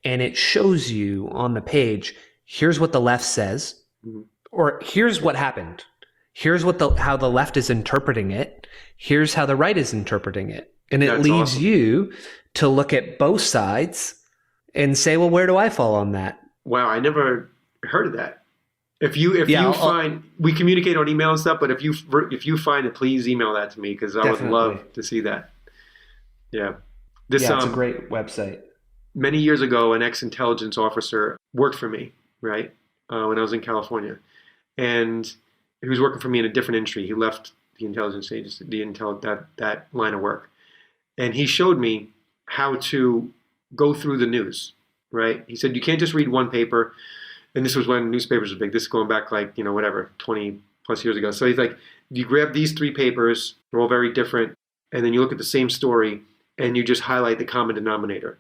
and it shows you on the page, here's what the left says, or here's what happened. Here's how the left is interpreting it. Here's how the right is interpreting it. And it leaves you to look at both sides and say, well, where do I fall on that? Wow, I never heard of that. If you find, we communicate on email and stuff, but if you find it, please email that to me because I would love to see that. Yeah. It's a great website. Many years ago, an ex-intelligence officer worked for me, right, when I was in California. And he was working for me in a different industry. He left the intelligence agency, that line of work. And he showed me how to go through the news, right? He said, you can't just read one paper. And this was when newspapers were big. This is going back 20 plus years ago. So he's like, you grab these 3 papers, they're all very different, and then you look at the same story and you just highlight the common denominator.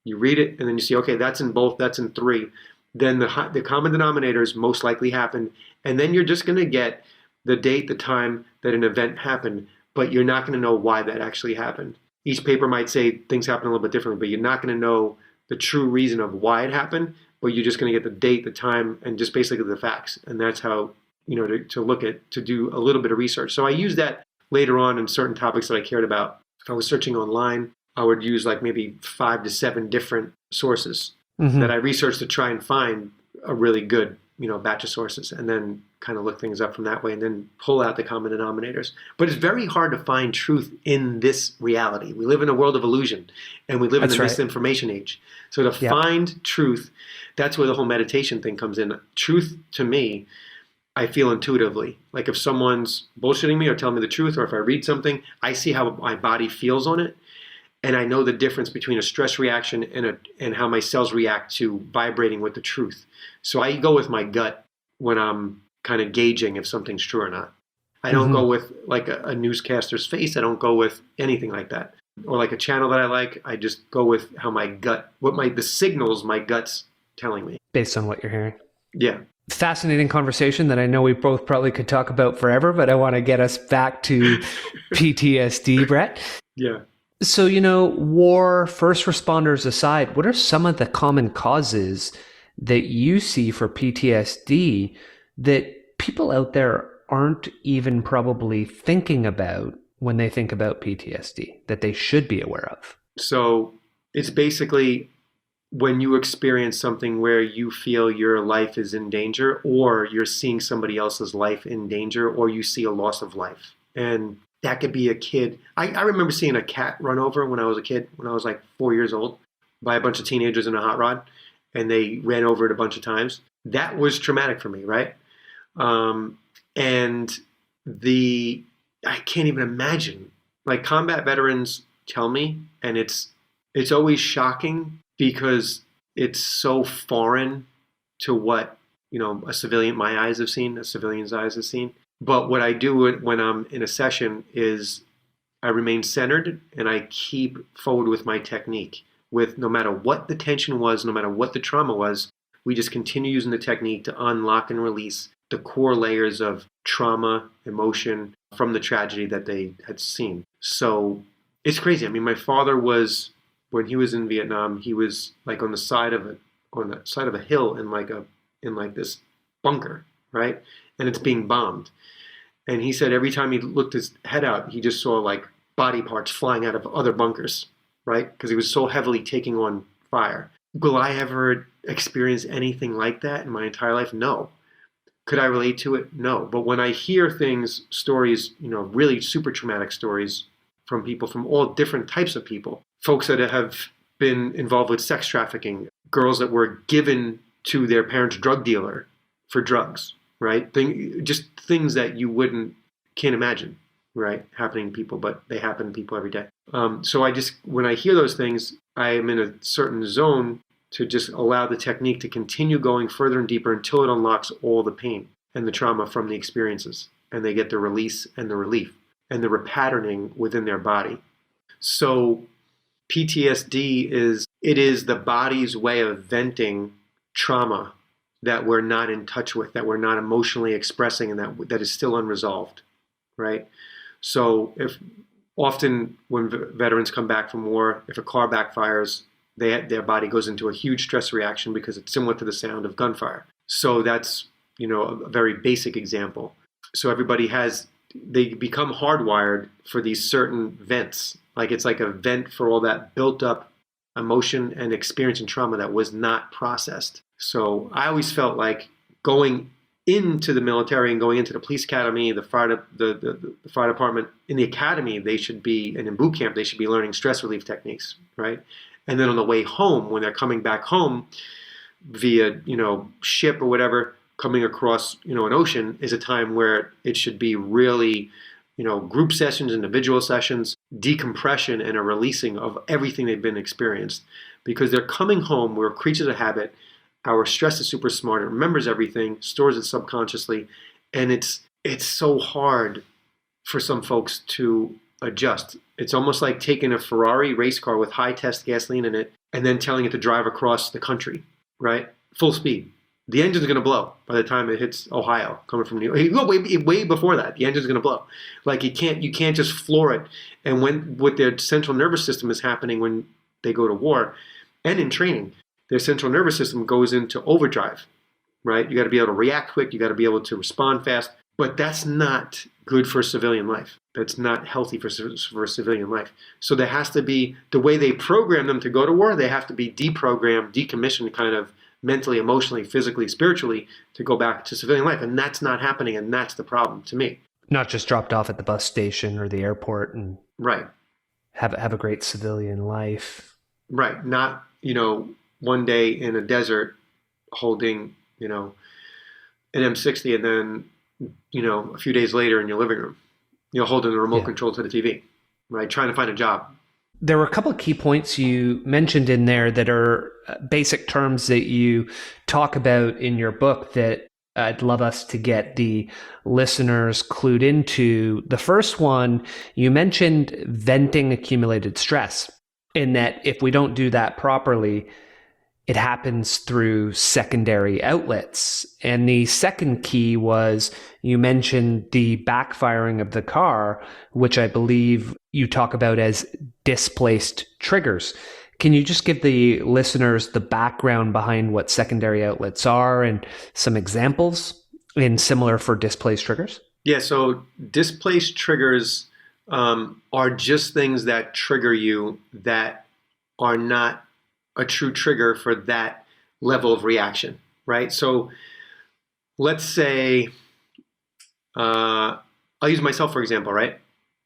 You read it and then you see, okay, that's in both, that's in 3. Then the common denominators most likely happened. And then you're just going to get the date, the time that an event happened, but you're not going to know why that actually happened. Each paper might say things happen a little bit differently, but you're not going to know the true reason of why it happened. But you're just going to get the date, the time, and just basically the facts. And that's how, to do a little bit of research. So I used that later on in certain topics that I cared about. If I was searching online, I would use like maybe 5 to 7 different sources that I researched to try and find a really good, batch of sources, and then kind of look things up from that way and then pull out the common denominators. But it's very hard to find truth in this reality. We live in a world of illusion, and we live in the misinformation age. So to find truth, that's where the whole meditation thing comes in. Truth, to me, I feel intuitively. Like if someone's bullshitting me or telling me the truth, or if I read something, I see how my body feels on it. And I know the difference between a stress reaction and how my cells react to vibrating with the truth. So I go with my gut when I'm kind of gauging if something's true or not. I don't go with like a newscaster's face. I don't go with anything like that. Or like a channel that I like. I just go with how my gut, the signals my gut's telling me. Based on what you're hearing. Yeah. Fascinating conversation that I know we both probably could talk about forever, but I want to get us back to PTSD, Brett. Yeah. So, war, first responders aside, what are some of the common causes that you see for PTSD that people out there aren't even probably thinking about when they think about PTSD that they should be aware of? So it's basically when you experience something where you feel your life is in danger, or you're seeing somebody else's life in danger, or you see a loss of life. And that could be a kid. I remember seeing a cat run over when I was a kid, when I was like 4 years old, by a bunch of teenagers in a hot rod, and they ran over it a bunch of times. That was traumatic for me, right? And I can't even imagine. Like combat veterans tell me, and it's always shocking because it's so foreign to what a civilian, my eyes have seen, a civilian's eyes have seen. But what I do when I'm in a session is I remain centered and I keep forward with my technique. With no matter what the tension was, no matter what the trauma was, we just continue using the technique to unlock and release the core layers of trauma, emotion from the tragedy that they had seen. So it's crazy. I mean, my father was, when he was in Vietnam, he was like on the side of a hill in like this bunker, right? And it's being bombed. And he said every time he looked his head out, he just saw like body parts flying out of other bunkers, right? Because he was so heavily taking on fire. Will I ever experience anything like that in my entire life? No. Could I relate to it? No. But when I hear stories, really super traumatic stories from people, from all different types of people, folks that have been involved with sex trafficking, girls that were given to their parents' drug dealer for drugs, right? Just things that you can't imagine, right, happening to people, but they happen to people every day. So when I hear those things, I am in a certain zone to just allow the technique to continue going further and deeper until it unlocks all the pain and the trauma from the experiences, and they get the release and the relief and the repatterning within their body. So PTSD is the body's way of venting trauma that we're not in touch with, that we're not emotionally expressing, and that is still unresolved, right? So often when veterans come back from war, if a car backfires, their body goes into a huge stress reaction because it's similar to the sound of gunfire. So that's, a very basic example. So they become hardwired for these certain vents. Like it's like a vent for all that built up emotion and experience and trauma that was not processed. So I always felt like going into the military and going into the police academy, the fire department, in the academy, they should be, and in boot camp, they should be learning stress relief techniques, right? And then on the way home, when they're coming back home via, ship or whatever, coming across, an ocean, is a time where it should be really, group sessions, individual sessions, decompression, and a releasing of everything they've been experienced. Because they're coming home, we're creatures of habit. Our stress is super smart. It remembers everything, stores it subconsciously, and it's so hard for some folks to adjust. It's almost like taking a Ferrari race car with high test gasoline in it and then telling it to drive across the country, right? Full speed. The engine's going to blow by the time it hits Ohio, coming from New York. Way before that, the engine's going to blow. Like you can't just floor it. And what their central nervous system is happening when they go to war and in training, their central nervous system goes into overdrive, right? You got to be able to react quick. You got to be able to respond fast. But that's not good for civilian life. That's not healthy for civilian life. So there has to be, the way they program them to go to war, they have to be deprogrammed, decommissioned, kind of mentally, emotionally, physically, spiritually, to go back to civilian life. And that's not happening, and that's the problem to me. Not just dropped off at the bus station or the airport and right. have a great civilian life. Right. Not, one day in a desert holding, an M60, and then, a few days later in your living room, holding the remote control to the TV, right? Trying to find a job. There were a couple of key points you mentioned in there that are basic terms that you talk about in your book that I'd love us to get the listeners clued into. The first one, you mentioned venting accumulated stress, in that if we don't do that properly, it happens through secondary outlets. And the second key was you mentioned the backfiring of the car, which I believe you talk about as displaced triggers. Can you just give the listeners the background behind what secondary outlets are and some examples in similar for displaced triggers? Yeah, so displaced triggers are just things that trigger you that are not a true trigger for that level of reaction, right? So let's say, I'll use myself for example, right?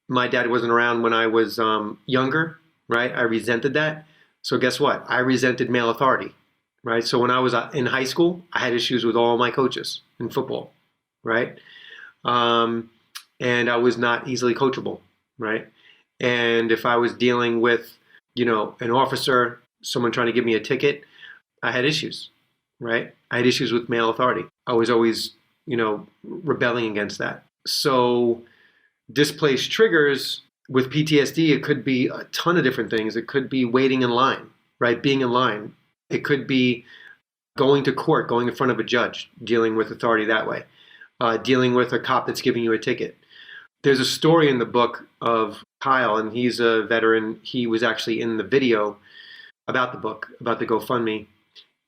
My dad wasn't around when I was younger, right? I resented that. So guess what? I resented male authority, right? So when I was in high school, I had issues with all my coaches in football, right? And I was not easily coachable, right? And if I was dealing with, an officer, someone trying to give me a ticket, I had issues, right? I had issues with male authority. I was always, rebelling against that. So displaced triggers with PTSD, it could be a ton of different things. It could be waiting in line, right? Being in line. It could be going to court, going in front of a judge, dealing with authority that way, dealing with a cop that's giving you a ticket. There's a story in the book of Kyle, and he's a veteran. He was actually in the video about the book, about the GoFundMe.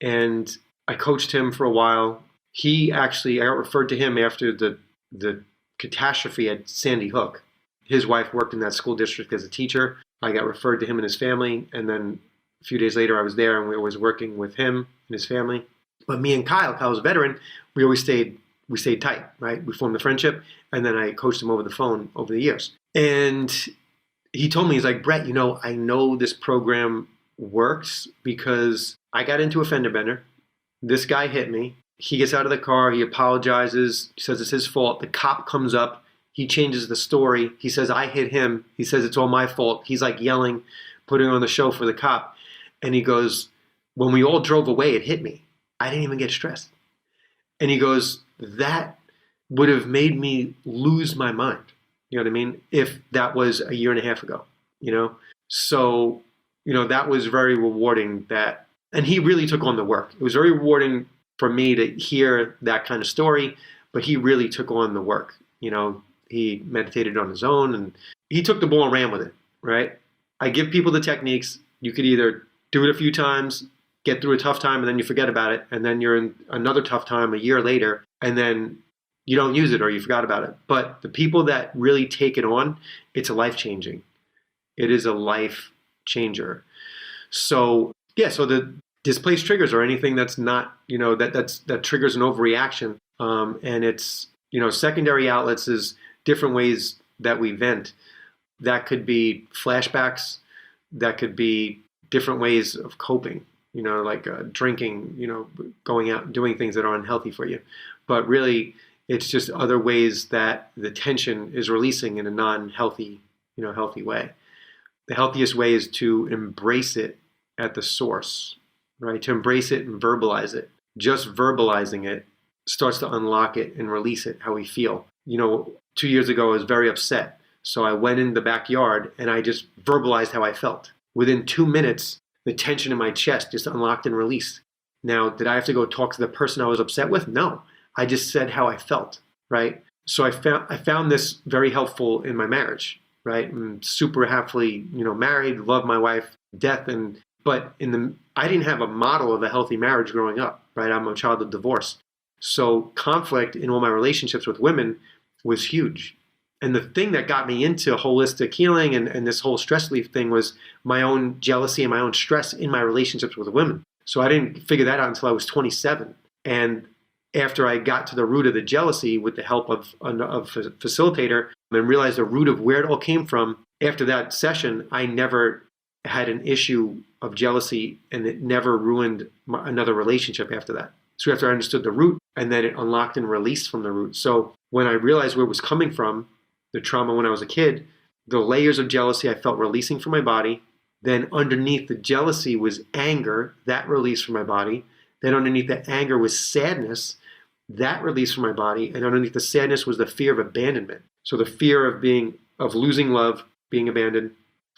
And I coached him for a while. I got referred to him after the catastrophe at Sandy Hook. His wife worked in that school district as a teacher. I got referred to him and his family. And then a few days later I was there and we was working with him and his family. But me and Kyle's a veteran, we always stayed tight, right? We formed a friendship. And then I coached him over the phone over the years. And he told me, he's like, Brett, I know this program works because I got into a fender bender. This guy hit me. he gets out of the car, he apologizes, he says it's his fault. The cop comes up, he changes the story. He says, I hit him. He says, it's all my fault. He's like yelling, putting on the show for the cop. And he goes, when we all drove away, it hit me. I didn't even get stressed. And he goes, that would have made me lose my mind. You know what I mean? If that was a year and a half ago, you know? So, you know, that was very rewarding and he really took on the work. It was very rewarding for me to hear that kind of story, but he really took on the work. You know, he meditated on his own and he took the ball and ran with it, right? I give people the techniques. You could either do it a few times, get through a tough time, and then you forget about it. And then you're in another tough time a year later, and then you don't use it or you forgot about it. But the people that really take it on, it's life-changing. It is a life changer. So, yeah, so the displaced triggers or anything that's not, you know, that triggers an overreaction. And it's, you know, secondary outlets is different ways that we vent. That could be flashbacks. That could be different ways of coping, you know, like drinking, you know, going out and doing things that are unhealthy for you. But really, it's just other ways that the tension is releasing in a non-healthy, you know, healthy way. The healthiest way is to embrace it at the source, right? To embrace it and verbalize it. Just verbalizing it starts to unlock it and release it, how we feel. You know, 2 years ago, I was very upset. So I went in the backyard and I just verbalized how I felt. Within 2 minutes, the tension in my chest just unlocked and released. Now, did I have to go talk to the person I was upset with? No. I just said how I felt, right? So I found this very helpful in my marriage, right? I'm super happily, you know, married, love my wife to death, but I didn't have a model of a healthy marriage growing up, right? I'm a child of divorce. So conflict in all my relationships with women was huge. And the thing that got me into holistic healing and this whole stress relief thing was my own jealousy and my own stress in my relationships with women. So I didn't figure that out until I was 27. And after I got to the root of the jealousy with the help of a facilitator and realized the root of where it all came from, after that session, I never had an issue of jealousy and it never ruined another relationship after that. So after I understood the root, and then it unlocked and released from the root. So when I realized where it was coming from, the trauma when I was a kid, the layers of jealousy I felt releasing from my body. Then underneath the jealousy was anger, that released from my body. Then underneath the anger was sadness, that released from my body. And underneath the sadness was the fear of abandonment. So the fear of losing love, being abandoned.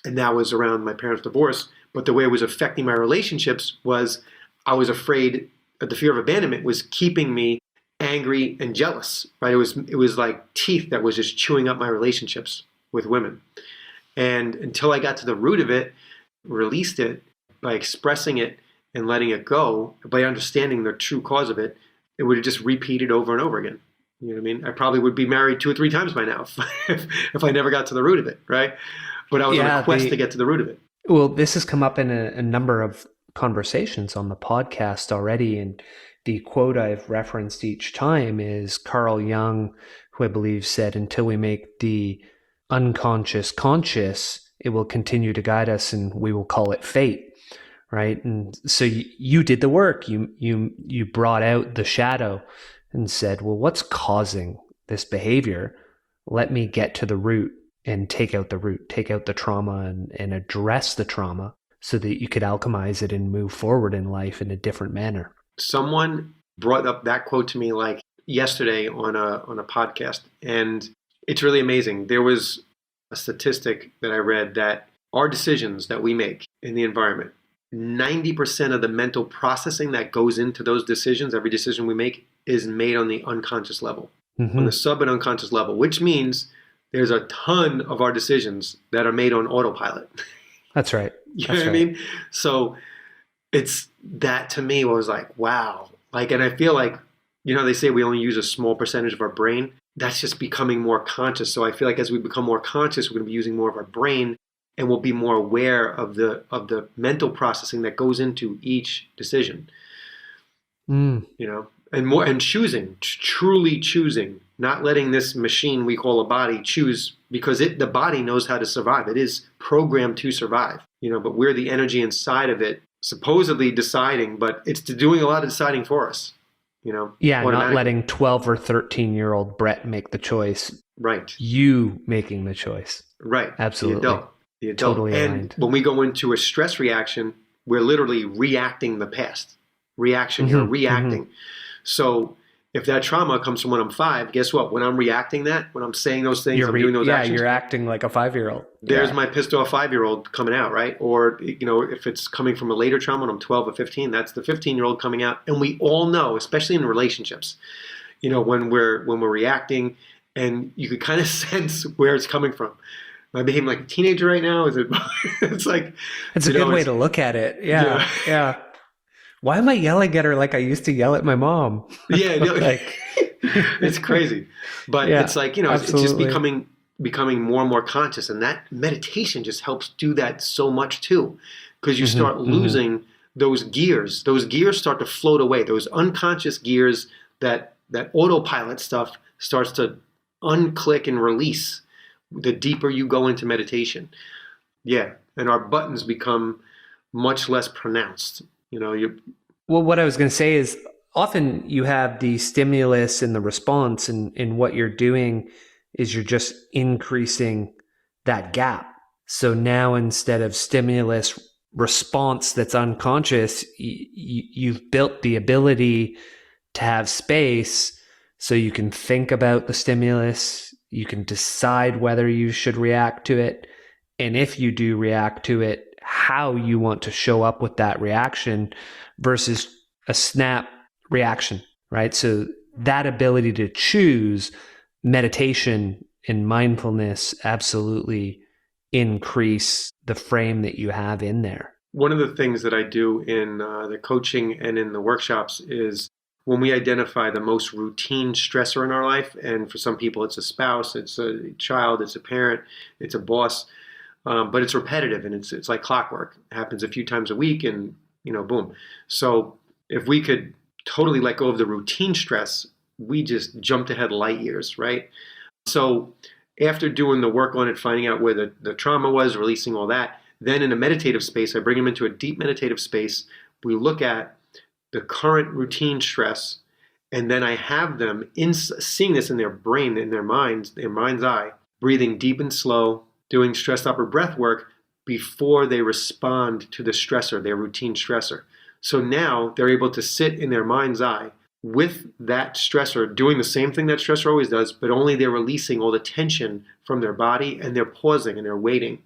And that was around my parents' divorce. But the way it was affecting my relationships was I was afraid that the fear of abandonment was keeping me angry and jealous, right? It was like teeth that was just chewing up my relationships with women. And until I got to the root of it, released it by expressing it and letting it go, by understanding the true cause of it, it would have just repeated over and over again. You know what I mean? I probably would be married 2 or 3 times by now if I never got to the root of it, right? But I was on a quest to get to the root of it. Well, this has come up in a number of conversations on the podcast already, and the quote I've referenced each time is Carl Jung, who I believe said, until we make the unconscious conscious, it will continue to guide us and we will call it fate, right? And so you did the work. You brought out the shadow and said, well, what's causing this behavior? Let me get to the root and take out the root, take out the trauma and address the trauma so that you could alchemize it and move forward in life in a different manner. Someone brought up that quote to me like yesterday on a podcast, and it's really amazing. There was a statistic that I read that our decisions that we make in the environment, 90% of the mental processing that goes into those decisions, every decision we make, is made on the unconscious level, on the sub and unconscious level, which means there's a ton of our decisions that are made on autopilot. That's right. You know what I mean? So it's that to me was like, wow. Like, and I feel like, you know, they say we only use a small percentage of our brain. That's just becoming more conscious. So I feel like as we become more conscious, we're going to be using more of our brain and we'll be more aware of the mental processing that goes into each decision. You know, and choosing, truly choosing, not letting this machine we call a body choose, because the body knows how to survive. It is programmed to survive, you know, but we're the energy inside of it supposedly deciding, but it's doing a lot of deciding for us. Yeah, not automatically. letting 12 or 13-year-old Brett make the choice. Right. You making the choice. Right. Absolutely. The adult. Totally And aligned. when we go into a stress reaction, we're literally reacting the past. Reaction, you're reacting. So if that trauma comes from when I'm 5, guess what? When I'm reacting that, when I'm saying those things, I'm doing those actions. You're acting like a 5-year-old. There's my pissed off 5-year-old coming out, right? Or, if it's coming from a later trauma when I'm 12 or 15, that's the 15-year-old coming out. And we all know, especially in relationships, when we're reacting, and you could kind of sense where it's coming from. Am I behaving like a teenager right now? Is it? It's like it's a good way to look at it. Yeah. Why am I yelling at her like I used to yell at my mom? Yeah, it's crazy, but it's like it's just becoming more and more conscious, and that meditation just helps do that so much too, because you start losing those gears. Those gears start to float away. Those unconscious gears, that autopilot stuff starts to unclick and release the deeper you go into meditation. Yeah, and our buttons become much less pronounced. Well, what I was going to say is often you have the stimulus and the response, and what you're doing is you're just increasing that gap. So now instead of stimulus response that's unconscious, you've built the ability to have space so you can think about the stimulus, you can decide whether you should react to it, and if you do react to it, how you want to show up with that reaction versus a snap reaction, right? So that ability to choose, meditation and mindfulness absolutely increase the frame that you have in there. One of the things that I do in the coaching and in the workshops is when we identify the most routine stressor in our life, and for some people it's a spouse, it's a child, it's a parent, it's a boss, but it's repetitive and it's like clockwork. It happens a few times a week and, boom. So if we could totally let go of the routine stress, we just jumped ahead light years, right? So after doing the work on it, finding out where the trauma was, releasing all that, then in a meditative space, I bring them into a deep meditative space. We look at the current routine stress, and then I have them seeing this in their brain, in their mind's eye, breathing deep and slow, doing stress upper breath work before they respond to the stressor, their routine stressor. So now they're able to sit in their mind's eye with that stressor, doing the same thing that stressor always does, but only they're releasing all the tension from their body, and they're pausing and they're waiting.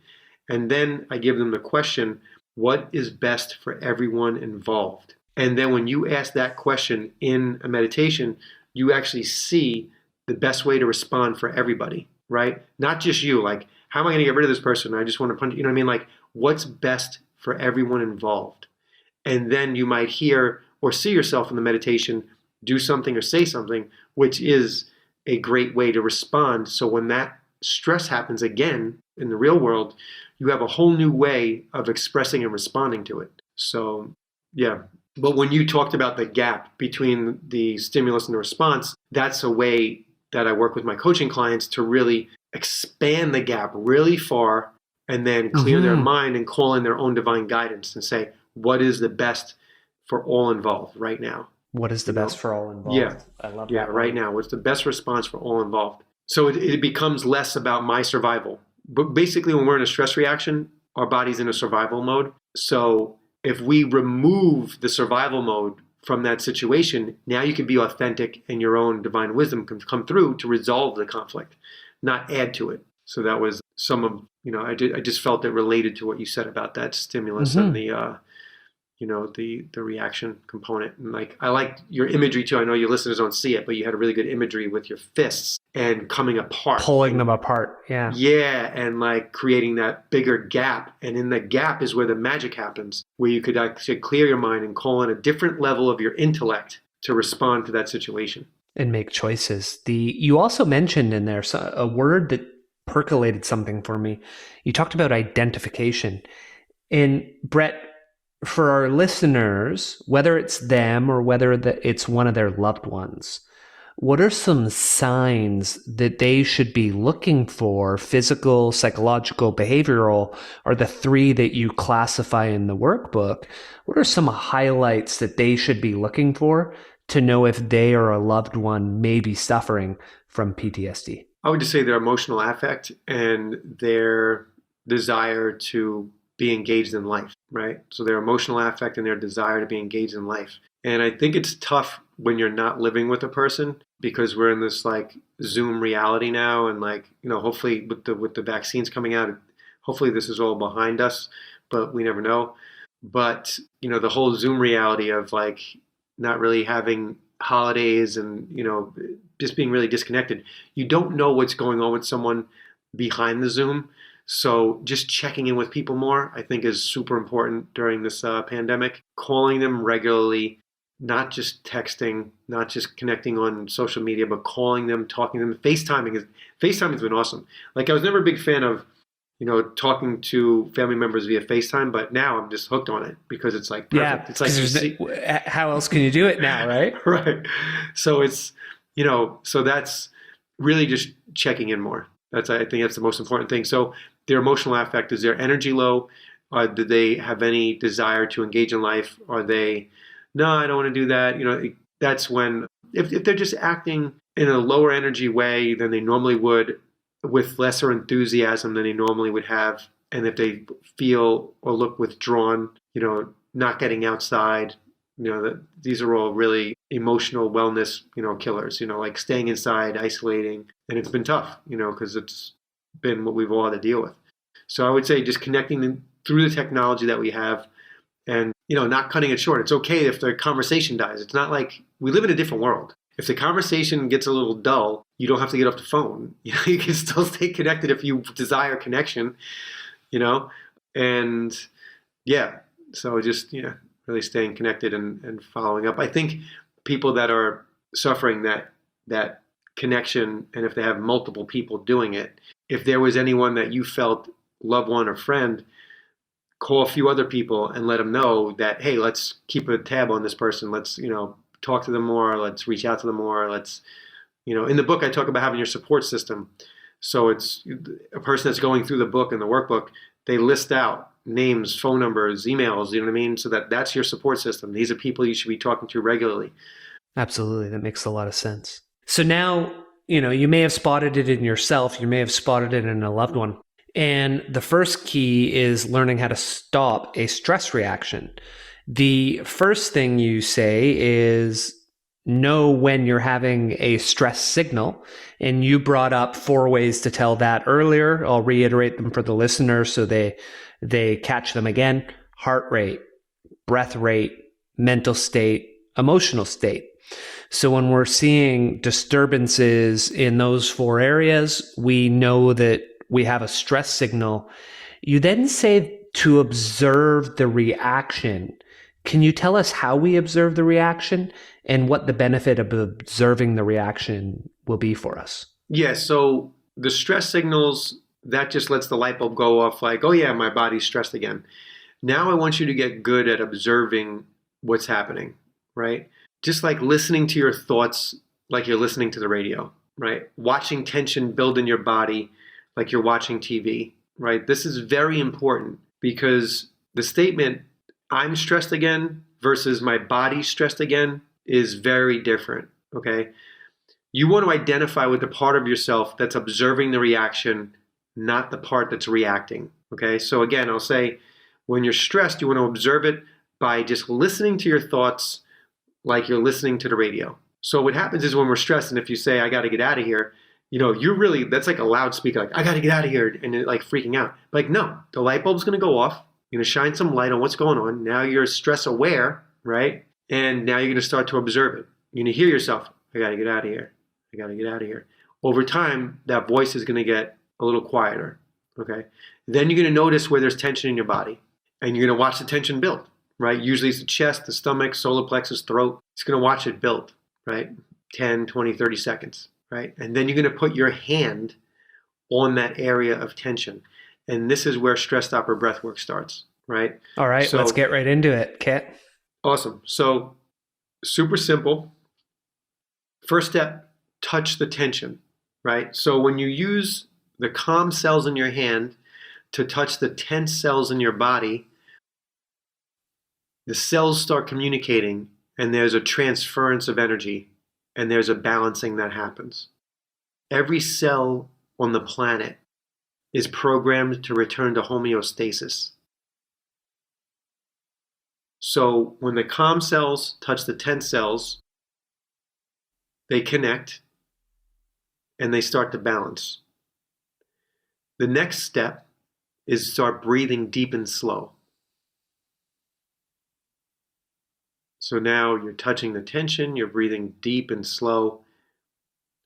And then I give them the question, what is best for everyone involved? And then when you ask that question in a meditation, you actually see the best way to respond for everybody, right? Not just you, like, how am I going to get rid of this person? I just want to punch, you know what I mean? Like, what's best for everyone involved? And then you might hear or see yourself in the meditation do something or say something, which is a great way to respond. So when that stress happens again in the real world, you have a whole new way of expressing and responding to it. So, yeah. But when you talked about the gap between the stimulus and the response, that's a way that I work with my coaching clients to really expand the gap really far and then clear their mind and call in their own divine guidance and say, what is the best for all involved right now? What is the best for all involved? Yeah. I love that. Yeah, right now. What's the best response for all involved? So it becomes less about my survival. But basically, when we're in a stress reaction, our body's in a survival mode. So if we remove the survival mode from that situation, now you can be authentic and your own divine wisdom can come through to resolve the conflict, not add to it. So that was some of, I just felt it related to what you said about that stimulus and the reaction component. And like, I like your imagery too. I know your listeners don't see it, but you had a really good imagery with your fists and coming apart. Pulling them apart. Yeah. Yeah. And like creating that bigger gap. And in the gap is where the magic happens, where you could actually clear your mind and call in a different level of your intellect to respond to that situation. And make choices. You also mentioned in there a word that percolated something for me. You talked about identification. And Brett, for our listeners, whether it's them or whether it's one of their loved ones, what are some signs that they should be looking for? Physical, psychological, behavioral are the 3 that you classify in the workbook. What are some highlights that they should be looking for to know if they or a loved one may be suffering from PTSD? I would just say their emotional affect and their desire to be engaged in life, right? So their emotional affect and their desire to be engaged in life. And I think it's tough when you're not living with a person, because we're in this like Zoom reality now, and like, hopefully with the vaccines coming out, hopefully this is all behind us, but we never know. But the whole Zoom reality of like not really having holidays and just being really disconnected. You don't know what's going on with someone behind the Zoom. So just checking in with people more, I think, is super important during this pandemic. Calling them regularly, not just texting, not just connecting on social media, but calling them, talking to them. FaceTiming has been awesome. Like, I was never a big fan of, talking to family members via FaceTime, but now I'm just hooked on it because it's like perfect. Yeah, it's like how else can you do it now, right? Right. So it's so that's really just checking in more. I think that's the most important thing. So their emotional affect, is their energy low? Do they have any desire to engage in life? Are they, no, I don't want to do that. That's when, if they're just acting in a lower energy way than they normally would, with lesser enthusiasm than they normally would have, and if they feel or look withdrawn, not getting outside, these are all really emotional wellness, killers, like staying inside, isolating. And it's been tough, because it's been what we've all had to deal with. So I would say just connecting them through the technology that we have, and, not cutting it short. It's okay if the conversation dies. It's not like we live in a different world. If the conversation gets a little dull, you don't have to get off the phone. You can still stay connected if you desire connection, and yeah. So just, really staying connected and following up. I think people that are suffering that connection, and if they have multiple people doing it, if there was anyone that you felt, loved one or friend, call a few other people and let them know that, hey, let's keep a tab on this person. Let's, talk to them more. Let's reach out to them more. Let's, in the book, I talk about having your support system. So it's a person that's going through the book and the workbook, they list out names, phone numbers, emails, you know what I mean? So that's your support system. These are people you should be talking to regularly. Absolutely. That makes a lot of sense. So now, you may have spotted it in yourself. You may have spotted it in a loved one. And the first key is learning how to stop a stress reaction. The first thing you say is know when you're having a stress signal. And you brought up 4 ways to tell that earlier. I'll reiterate them for the listener so they catch them again. Heart rate, breath rate, mental state, emotional state. So when we're seeing disturbances in those 4 areas, we know that we have a stress signal. You then say to observe the reaction. Can you tell us how we observe the reaction and what the benefit of observing the reaction will be for us? Yeah, so the stress signals, that just lets the light bulb go off like, oh yeah, my body's stressed again. Now I want you to get good at observing what's happening, right? Just like listening to your thoughts like you're listening to the radio, right? Watching tension build in your body like you're watching TV, right? This is very important because the statement, I'm stressed again versus my body's stressed again, is very different, okay? You want to identify with the part of yourself that's observing the reaction, not the part that's reacting, okay? So again, I'll say when you're stressed, you want to observe it by just listening to your thoughts like you're listening to the radio. So what happens is when we're stressed, and if you say, I got to get out of here, you're really, that's like a loudspeaker, like, I got to get out of here, and you're like freaking out. Like, no, the light bulb's going to go off. You're going to shine some light on what's going on. Now you're stress aware, right? And now you're going to start to observe it. You're going to hear yourself, I got to get out of here. I got to get out of here. Over time, that voice is going to get a little quieter, okay? Then you're going to notice where there's tension in your body, and you're going to watch the tension build, right? Usually it's the chest, the stomach, solar plexus, throat. It's going to watch it build, right? 10, 20, 30 seconds, right? And then you're going to put your hand on that area of tension. And this is where stress stopper breath work starts, right? All right, so, let's get right into it, Kit. Awesome. So super simple. First step, touch the tension, right? So when you use the calm cells in your hand to touch the tense cells in your body, the cells start communicating and there's a transference of energy, and there's a balancing that happens. Every cell on the planet is programmed to return to homeostasis. So when the calm cells touch the tense cells, they connect and they start to balance. The next step is start breathing deep and slow. So now you're touching the tension, you're breathing deep and slow,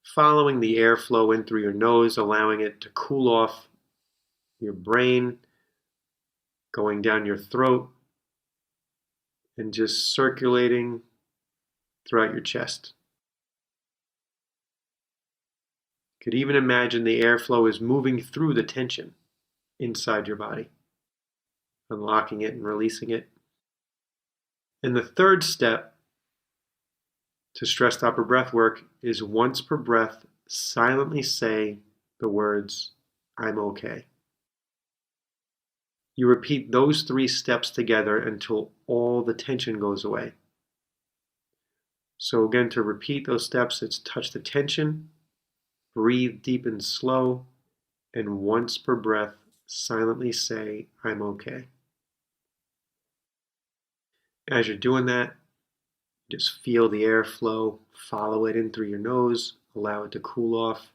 following the airflow in through your nose, allowing it to cool off your brain, going down your throat, and just circulating throughout your chest. You could even imagine the airflow is moving through the tension inside your body, unlocking it and releasing it. And the third step to stress stopper breath work is once per breath, silently say the words, "I'm okay." You repeat those 3 steps together until all the tension goes away. So again, to repeat those steps, it's touch the tension, breathe deep and slow, and once per breath, silently say, "I'm okay." As you're doing that, just feel the airflow, follow it in through your nose, allow it to cool off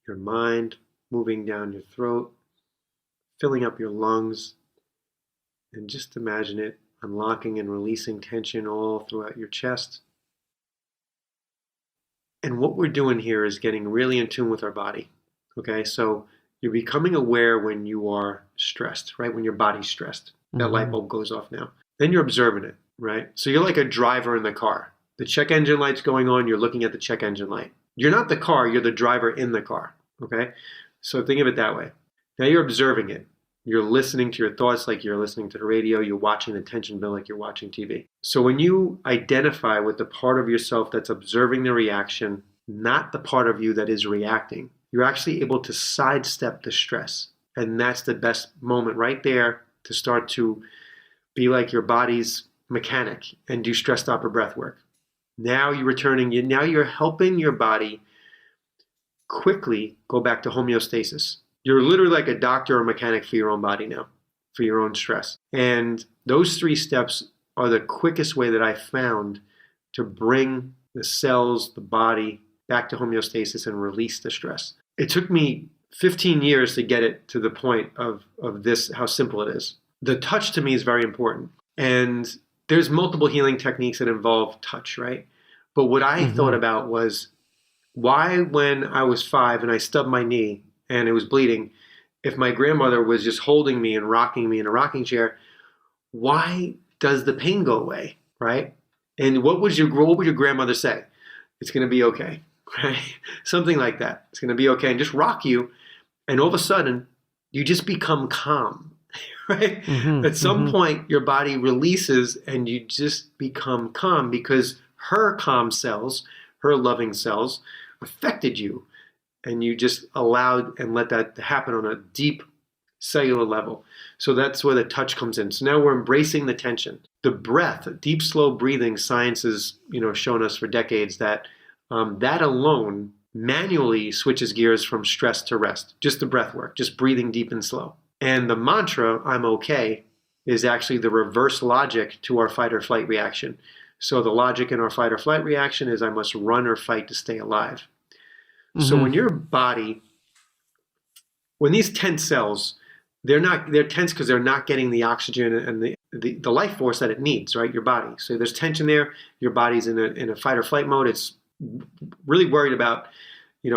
your mind, moving down your throat, filling up your lungs, and just imagine it unlocking and releasing tension all throughout your chest. And what we're doing here is getting really in tune with our body. Okay, so you're becoming aware when you are stressed, right? When your body's stressed. That light bulb goes off now. Then you're observing it, right? So you're like a driver in the car. The check engine light's going on, you're looking at the check engine light. You're not the car, you're the driver in the car, okay? So think of it that way. Now you're observing it. You're listening to your thoughts like you're listening to the radio. You're watching the tension bill like you're watching TV. So when you identify with the part of yourself that's observing the reaction, not the part of you that is reacting, you're actually able to sidestep the stress. And that's the best moment right there to start to be like your body's mechanic and do stress stopper breath work. Now you're helping your body quickly go back to homeostasis. You're literally like a doctor or mechanic for your own body now, for your own stress. And those 3 steps are the quickest way that I found to bring the cells, the body, back to homeostasis and release the stress. It took me 15 years to get it to the point of this, how simple it is. The touch to me is very important. And there's multiple healing techniques that involve touch, right? But what I thought about was, why when I was 5 and I stubbed my knee and it was bleeding, if my grandmother was just holding me and rocking me in a rocking chair, why does the pain go away, right? And what would your grandmother say? It's going to be okay, right? Something like that. It's going to be okay, and just rock you, and all of a sudden, you just become calm, right? At some point, your body releases, and you just become calm because her calm cells, her loving cells, affected you. And you just allowed and let that happen on a deep cellular level. So that's where the touch comes in. So now we're embracing the tension. The breath, deep, slow breathing, science has shown us for decades that that alone manually switches gears from stress to rest. Just the breath work, just breathing deep and slow. And the mantra, "I'm okay," is actually the reverse logic to our fight or flight reaction. So the logic in our fight or flight reaction is I must run or fight to stay alive. So when your body, when these tense cells, they're tense because they're not getting the oxygen and the life force that it needs, right? Your body. So there's tension there. Your body's in a fight or flight mode. It's really worried about,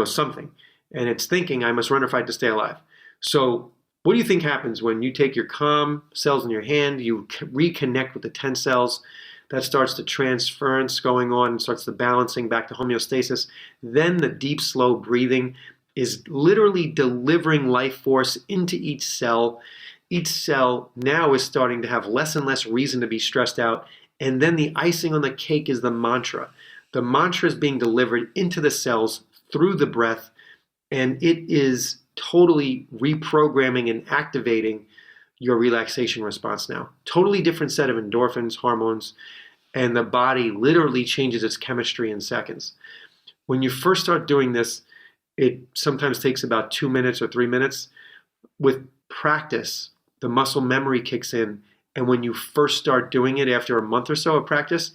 something. And it's thinking, I must run or fight to stay alive. So what do you think happens when you take your calm cells in your hand, you reconnect with the tense cells? That starts the transference going on and starts the balancing back to homeostasis. Then the deep, slow breathing is literally delivering life force into each cell. Each cell now is starting to have less and less reason to be stressed out. And then the icing on the cake is the mantra. The mantra is being delivered into the cells through the breath, and it is totally reprogramming and activating your relaxation response now. Totally different set of endorphins, hormones, and the body literally changes its chemistry in seconds. When you first start doing this, it sometimes takes about 2 minutes or 3 minutes. With practice, the muscle memory kicks in, and when you first start doing it after a month or so of practice,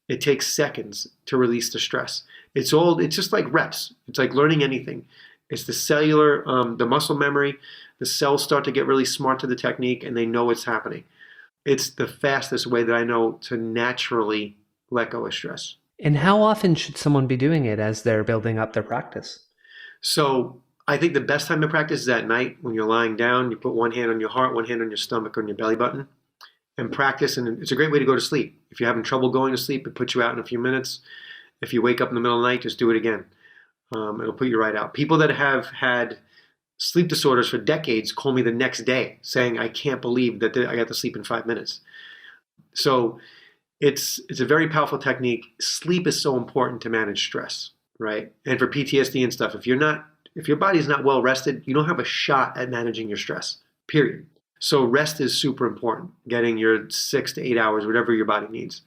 it takes seconds to release the stress. It's just like reps. It's like learning anything. It's the cellular, the muscle memory. The cells start to get really smart to the technique, and they know what's happening. It's the fastest way that I know to naturally let go of stress. And how often should someone be doing it as they're building up their practice? So I think the best time to practice is at night when you're lying down. You put one hand on your heart, one hand on your stomach, on your belly button, and practice. And it's a great way to go to sleep. If you're having trouble going to sleep, it puts you out in a few minutes. If you wake up in the middle of the night, just do it again. It'll put you right out. People that have had sleep disorders for decades call me the next day saying, I can't believe that I got to sleep in 5 minutes. So it's a very powerful technique. Sleep is so important to manage stress, right? And for PTSD and stuff, if your body's not well rested, you don't have a shot at managing your stress, period. So rest is super important, getting your 6 to 8 hours, whatever your body needs,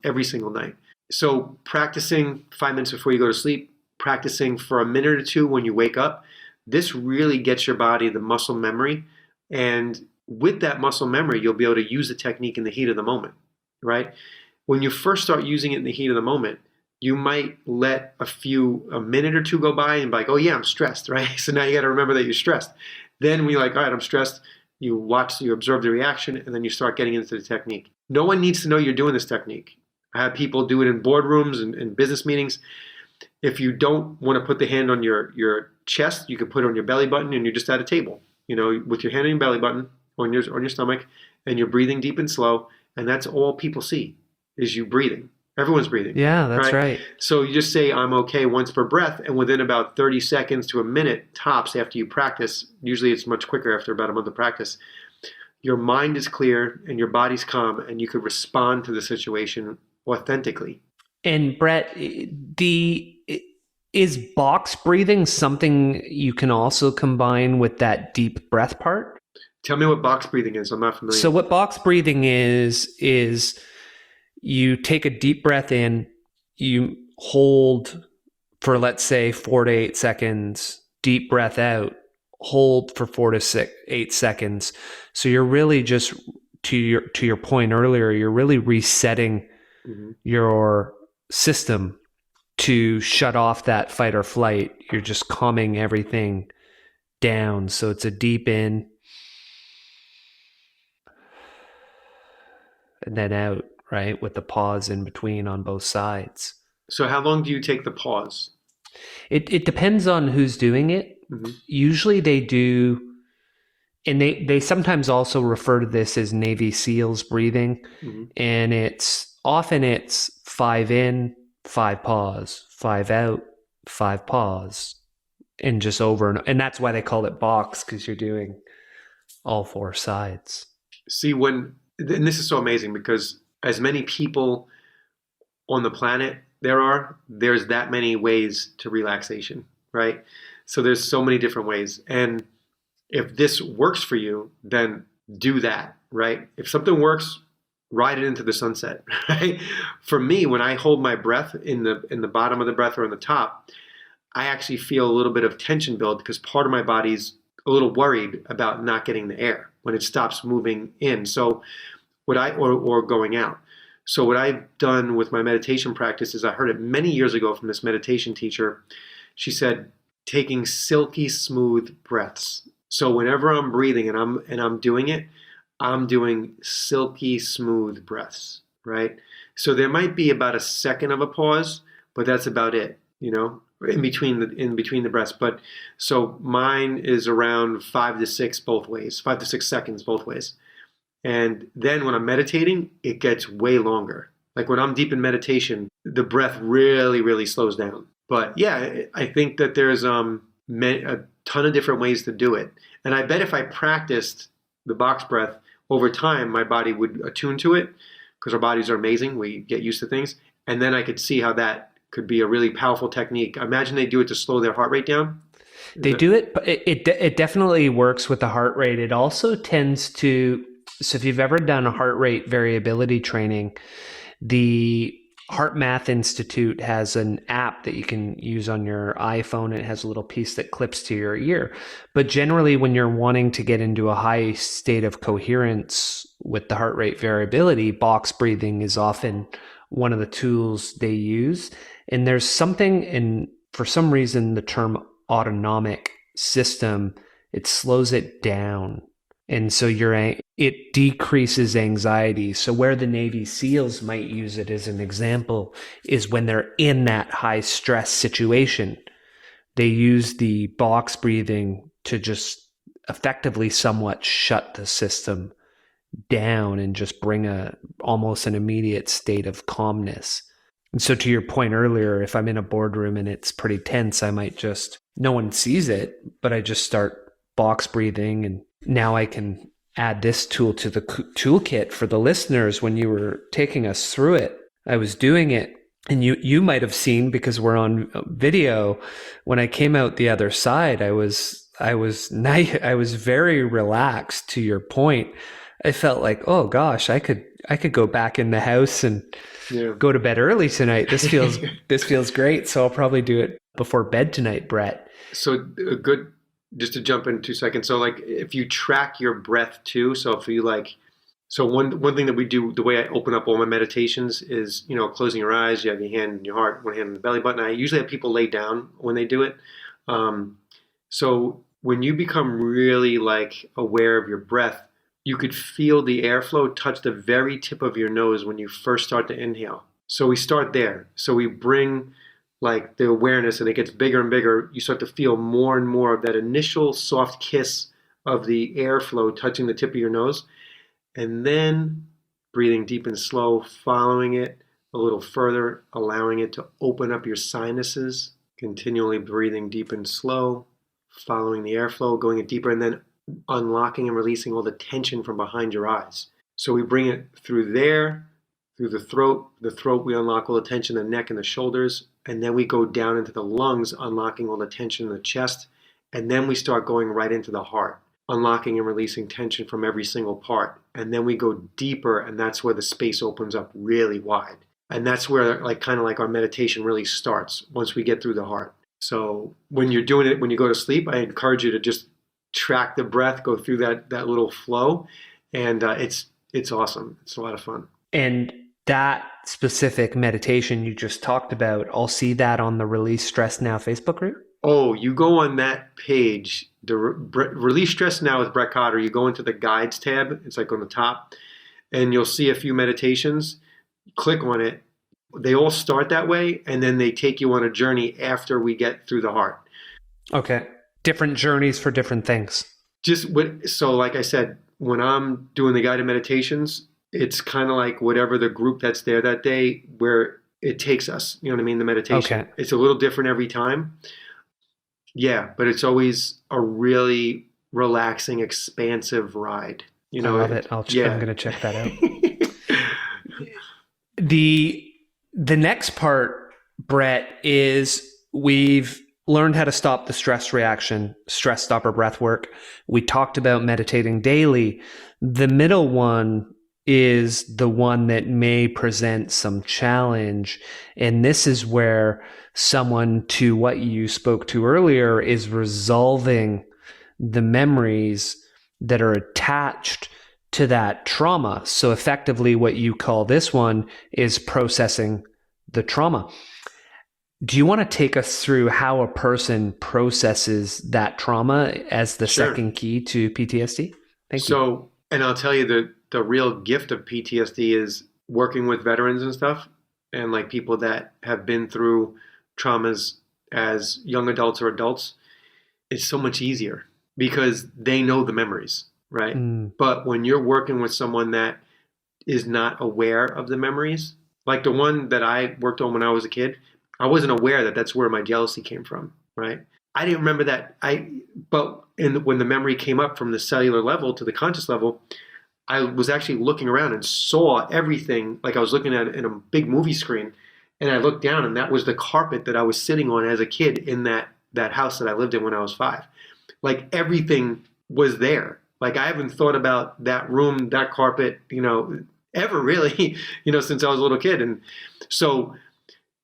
every single night. So practicing 5 minutes before you go to sleep, practicing for a minute or two when you wake up, this really gets your body the muscle memory. And with that muscle memory, you'll be able to use the technique in the heat of the moment, right? When you first start using it in the heat of the moment, you might let a minute or two go by and be like, oh yeah, I'm stressed, right? So now you got to remember that you're stressed. Then when you're like, all right, I'm stressed, you observe the reaction, and then you start getting into the technique. No one needs to know you're doing this technique. I have people do it in boardrooms and business meetings. If you don't want to put the hand on your chest, you can put it on your belly button, and you're just at a table, with your hand on your belly button, on your stomach, and you're breathing deep and slow, and that's all people see is you breathing. Everyone's breathing. Yeah, that's right. So you just say, I'm okay once per breath, and within about 30 seconds to a minute tops after you practice, usually it's much quicker after about a month of practice, your mind is clear and your body's calm, and you could respond to the situation authentically. And Brett, is box breathing something you can also combine with that deep breath part? Tell me what box breathing is. I'm not familiar. So what box breathing is you take a deep breath in, you hold for, let's say, 4 to 8 seconds, deep breath out, hold for 4 to 8 seconds. So you're really just, to your point earlier, you're really resetting your system to shut off that fight or flight. You're just calming everything down. So it's a deep in and then out, right? With the pause in between on both sides. So how long do you take the pause? It depends on who's doing it. Mm-hmm. Usually they do, and they sometimes also refer to this as Navy SEALs breathing. Mm-hmm. And it's 5 in, 5 pause, 5 out, 5 pause, and just over. And that's why they call it box, because you're doing all 4 sides. See, and this is so amazing, because as many people on the planet there's that many ways to relaxation, right? So there's so many different ways. And if this works for you, then do that, right? If something works, ride it into the sunset, right? For me, when I hold my breath in the bottom of the breath or on the top, I actually feel a little bit of tension build, because part of my body's a little worried about not getting the air when it stops moving in. So or going out. So what I've done with my meditation practice is, I heard it many years ago from this meditation teacher. She said, taking silky smooth breaths. So whenever I'm breathing and I'm doing it, I'm doing silky smooth breaths, right? So there might be about a second of a pause, but that's about it, in between the breaths. But so mine is around 5 to 6 both ways, 5 to 6 seconds both ways. And then when I'm meditating, it gets way longer. Like when I'm deep in meditation, the breath really, really slows down. But yeah, I think that there's a ton of different ways to do it. And I bet if I practiced the box breath over time, my body would attune to it, because our bodies are amazing. We get used to things. And then I could see how that could be a really powerful technique. I imagine they do it to slow their heart rate down. They do it, but it definitely works with the heart rate. It also tends to... So if you've ever done a heart rate variability training, The Heart Math Institute has an app that you can use on your iPhone. It has a little piece that clips to your ear. But generally, when you're wanting to get into a high state of coherence with the heart rate variability, box breathing is often one of the tools they use. And there's something in, for some reason, the term autonomic system, it slows it down. And so it decreases anxiety. So where the Navy SEALs might use it as an example is when they're in that high stress situation. They use the box breathing to just effectively somewhat shut the system down and just bring almost an immediate state of calmness. And so to your point earlier, if I'm in a boardroom and it's pretty tense, I might just, no one sees it, but I just start box breathing. And now I can add this tool to the toolkit for the listeners. When you were taking us through it, I was doing it, and you might have seen, because we're on video, when I came out the other side, I was very relaxed. To your point, I felt like, oh gosh, I could go back in the house and go to bed early tonight. This feels great. So I'll probably do it before bed tonight, Brett. So good. Just to jump in 2 seconds. So like if you track your breath too, so if you one thing that we do, the way I open up all my meditations is, closing your eyes, you have your hand in your heart, one hand on the belly button. I usually have people lay down when they do it. So when you become really aware of your breath, you could feel the airflow touch the very tip of your nose when you first start to inhale. So we start there. So we bring the awareness, and it gets bigger and bigger. You start to feel more and more of that initial soft kiss of the airflow touching the tip of your nose, and then breathing deep and slow, following it a little further, allowing it to open up your sinuses, continually breathing deep and slow, following the airflow, going it deeper, and then unlocking and releasing all the tension from behind your eyes. So we bring it through there, through the throat. The throat, we unlock all the tension in the neck and the shoulders. And then we go down into the lungs, unlocking all the tension in the chest. And then we start going right into the heart, unlocking and releasing tension from every single part. And then we go deeper, and that's where the space opens up really wide. And that's where kind of our meditation really starts once we get through the heart. So when you're doing it, when you go to sleep, I encourage you to just track the breath, go through that little flow. And it's awesome. It's a lot of fun. And that specific meditation you just talked about, I'll see that on the Release Stress Now Facebook group? Oh, you go on that page, the Release Stress Now with Brett Cotter, you go into the guides tab, it's on the top, and you'll see a few meditations. Click on it. They all start that way, and then they take you on a journey after we get through the heart. Okay. Different journeys for different things. So like I said, when I'm doing the guided meditations, it's kind of like whatever the group that's there that day, where it takes us, you know what I mean? The meditation. Okay. It's a little different every time. Yeah, but it's always a really relaxing, expansive ride. I love it. I'm going to check that out. The next part, Brett, is we've learned how to stop the stress reaction, stress stopper breath work. We talked about meditating daily. The middle one is the one that may present some challenge. And this is where someone, to what you spoke to earlier, is resolving the memories that are attached to that trauma. So effectively, what you call this one is processing the trauma. Do you want to take us through how a person processes that trauma as the second key to PTSD? Thank you. And I'll tell you the real gift of PTSD is working with veterans and stuff, and people that have been through traumas as young adults or adults. It's so much easier because they know the memories, right? But when you're working with someone that is not aware of the memories, like the one that I worked on when I was a kid, I wasn't aware that that's where my jealousy came from, right? I didn't remember that. But when the memory came up from the cellular level to the conscious level, I was actually looking around and saw everything like I was looking at it in a big movie screen. And I looked down, and that was the carpet that I was sitting on as a kid in that house that I lived in when I was 5. Everything was there. I haven't thought about that room, that carpet, ever really, since I was a little kid. And so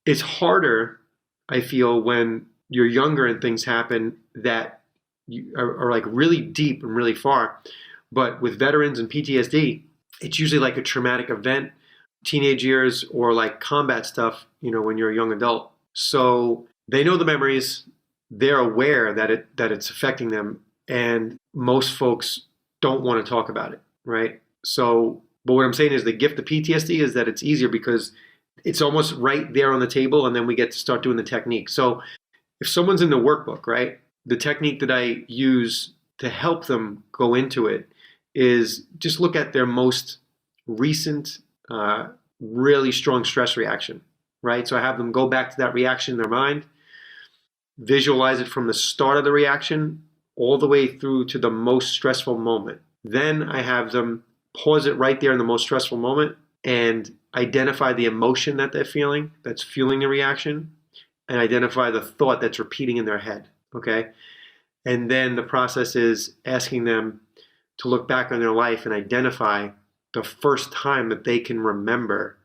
it's harder, I feel, when you're younger and things happen that are like really deep and really far. But with veterans and PTSD, it's usually like a traumatic event, teenage years, or like combat stuff, when you're a young adult. So they know the memories, they're aware that it's affecting them, and most folks don't want to talk about it, right? So, but what I'm saying is the gift of PTSD is that it's easier because it's almost right there on the table, and then we get to start doing the technique. So if someone's in the workbook, right, the technique that I use to help them go into it is just look at their most recent, really strong stress reaction, right? So I have them go back to that reaction in their mind, visualize it from the start of the reaction all the way through to the most stressful moment. Then I have them pause it right there in the most stressful moment and identify the emotion that they're feeling that's fueling the reaction, and identify the thought that's repeating in their head, okay? And then the process is asking them to look back on their life and identify the first time that they can remember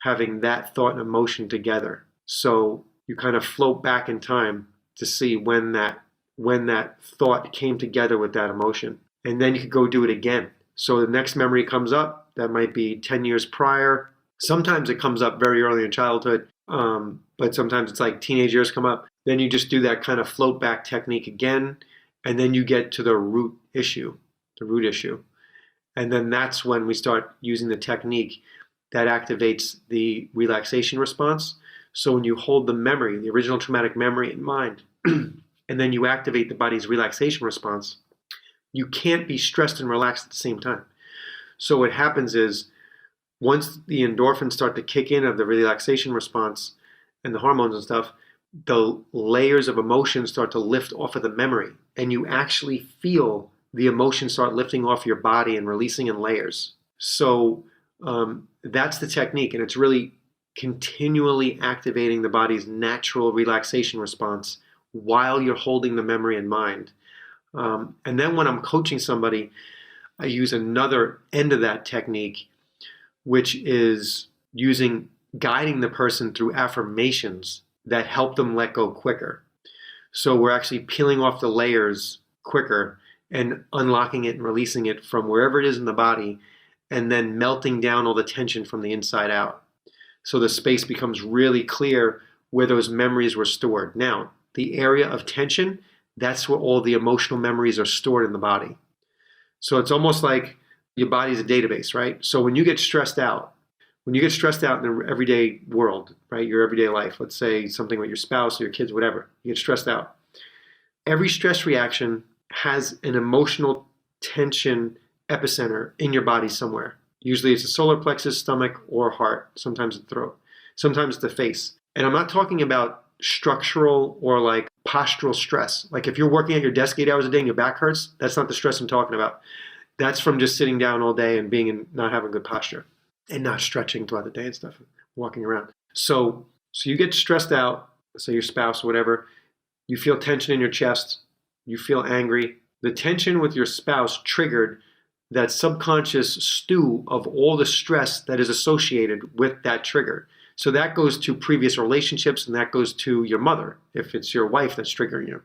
having that thought and emotion together. So you kind of float back in time to see when that thought came together with that emotion. And then you could go do it again. So the next memory comes up, that might be 10 years prior. Sometimes it comes up very early in childhood, but sometimes it's like teenage years come up. Then you just do that kind of float back technique again, and then you get to the root issue. And then that's when we start using the technique that activates the relaxation response. So when you hold the memory, the original traumatic memory in mind, and then you activate the body's relaxation response, you can't be stressed and relaxed at the same time. So what happens is once the endorphins start to kick in of the relaxation response and the hormones and stuff, the layers of emotion start to lift off of the memory, and you actually feel the emotions start lifting off your body and releasing in layers. So that's the technique, and it's really continually activating the body's natural relaxation response while you're holding the memory in mind. And then when I'm coaching somebody, I use another end of that technique, which is guiding the person through affirmations that help them let go quicker. So we're actually peeling off the layers quicker and unlocking it and releasing it from wherever it is in the body, and then melting down all the tension from the inside out. So the space becomes really clear where those memories were stored. Now, the area of tension, that's where all the emotional memories are stored in the body. So it's almost like your body's a database, right? So when you get stressed out in the everyday world, right, your everyday life, let's say something with your spouse or your kids, whatever, you get stressed out. Every stress reaction has an emotional tension epicenter in your body somewhere. Usually it's the solar plexus, stomach, or heart, sometimes the throat, sometimes the face. And I'm not talking about structural or like postural stress. Like if you're working at your desk 8 hours a day and your back hurts, that's not the stress I'm talking about. That's from just sitting down all day and not having good posture and not stretching throughout the day and stuff, walking around. So you get stressed out, say your spouse or whatever, you feel tension in your chest, you feel angry. The tension with your spouse triggered that subconscious stew of all the stress that is associated with that trigger. So that goes to previous relationships, and that goes to your mother, if it's your wife that's triggering you,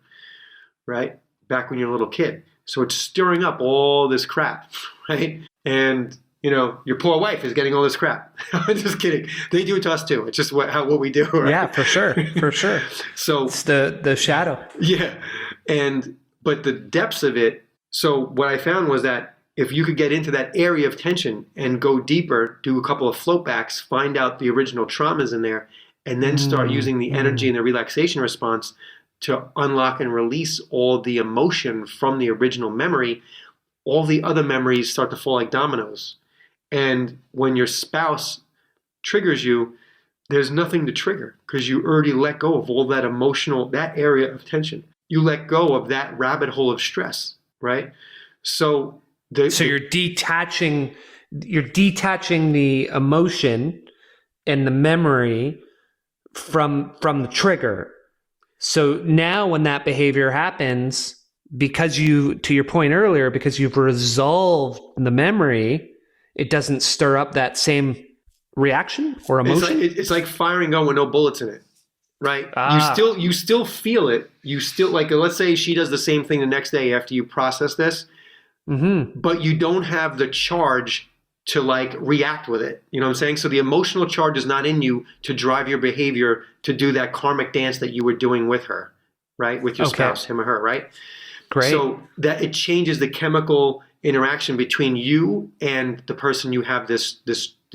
right? Back when you're a little kid. So it's stirring up all this crap, right? And, your poor wife is getting all this crap. I'm just kidding. They do it to us too. It's just what we do, right? Yeah, for sure. So it's the shadow. Yeah. But the depths of it, so what I found was that if you could get into that area of tension and go deeper, do a couple of float backs, find out the original traumas in there, and then start using the energy and the relaxation response to unlock and release all the emotion from the original memory, all the other memories start to fall like dominoes. And when your spouse triggers you, there's nothing to trigger because you already let go of all that that area of tension. You let go of that rabbit hole of stress, right? So you're detaching the emotion and the memory from the trigger. So now when that behavior happens, because to your point earlier, because you've resolved the memory it doesn't stir up that same reaction or emotion. It's like firing gun with no bullets in it, right? You still feel it. You still, like, let's say she does the same thing the next day after you process this, but you don't have the charge to like react with it. You know what I'm saying? So the emotional charge is not in you to drive your behavior to do that karmic dance that you were doing with her, right? With your spouse, him or her, right? Great. So that it changes the chemical interaction between you and the person you have this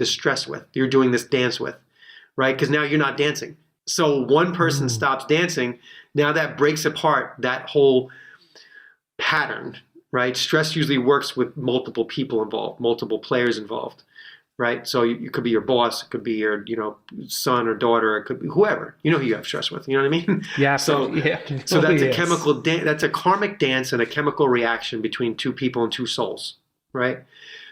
stress with. You're doing this dance with, right? Because now you're not dancing. So one person stops dancing. Now that breaks apart that whole pattern, right? Stress usually works with multiple people involved, multiple players involved, right? So you could be your boss, it could be your, son or daughter, it could be whoever, who you have stress with, you know what I mean? Yeah. So that's a chemical dance, that's a karmic dance and a chemical reaction between two people and two souls, right?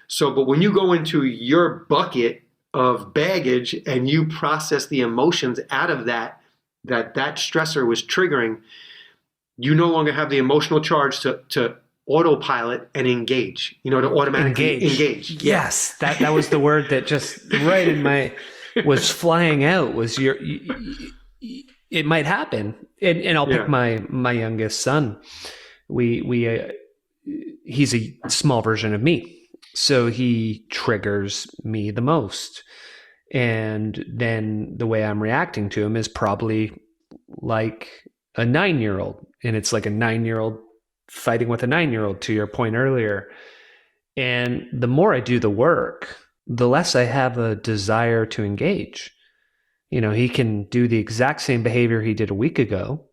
So, but when you go into your bucket of baggage and you process the emotions out of that stressor was triggering, you no longer have the emotional charge to autopilot and engage, to automatically engage. Yes. That was the word that just right in my, was flying out was it might happen. And I'll pick my youngest son. He's a small version of me. So he triggers me the most. And then the way I'm reacting to him is probably like a 9-year-old. And it's like a 9-year-old fighting with a 9-year-old, to your point earlier. And the more I do the work, the less I have a desire to engage. He can do the exact same behavior he did a week ago.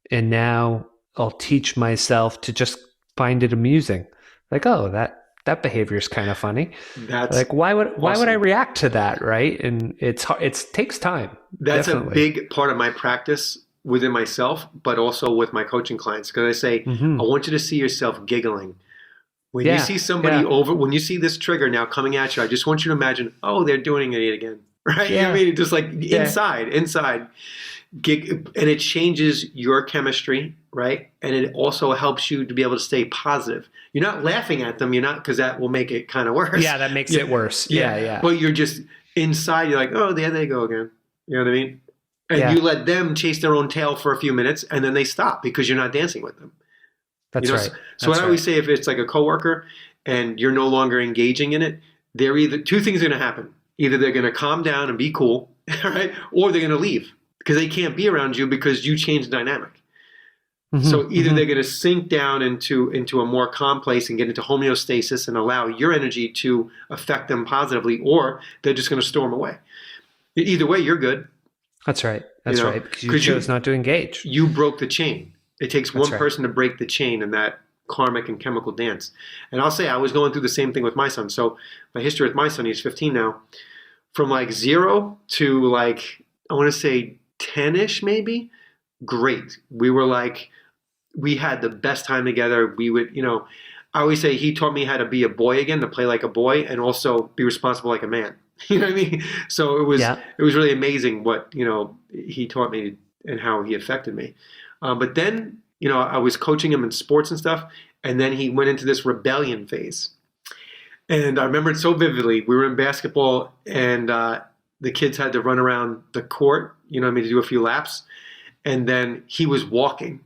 And now I'll teach myself to just find it amusing. Like, oh, that behavior is kind of funny. That's like, why would I react to that? Right. And it takes time. That's definitely a big part of my practice within myself, but also with my coaching clients. Because I say, I want you to see yourself giggling. When you see somebody when you see this trigger now coming at you, I just want you to imagine, oh, they're doing it again. Right. Yeah. I mean, just like inside gig, and it changes your chemistry. Right. And it also helps you to be able to stay positive. You're not laughing at them. You're not, because that will make it kind of worse. Yeah. That makes it worse. Yeah. But you're just inside. You're like, oh, there they go again. You know what I mean? And you let them chase their own tail for a few minutes, and then they stop because you're not dancing with them. That's right. So I always say, if it's like a coworker and you're no longer engaging in it, two things are going to happen. Either they're going to calm down and be cool, right? Or they're going to leave because they can't be around you because you changed the dynamic. So either they're going to sink down into a more calm place and get into homeostasis and allow your energy to affect them positively, or they're just going to storm away. Either way, you're good. That's right. Because you chose not to engage. You broke the chain. It takes one person to break the chain in that karmic and chemical dance. And I'll say I was going through the same thing with my son. So my history with my son, he's 15 now, from like 0 to like, I want to say 10-ish maybe. Great. We had the best time together. We would, I always say he taught me how to be a boy again, to play like a boy and also be responsible like a man. You know what I mean? So it was really amazing what, he taught me and how he affected me. But then, I was coaching him in sports and stuff. And then he went into this rebellion phase. And I remember it so vividly. We were in basketball and the kids had to run around the court, to do a few laps. And then he was walking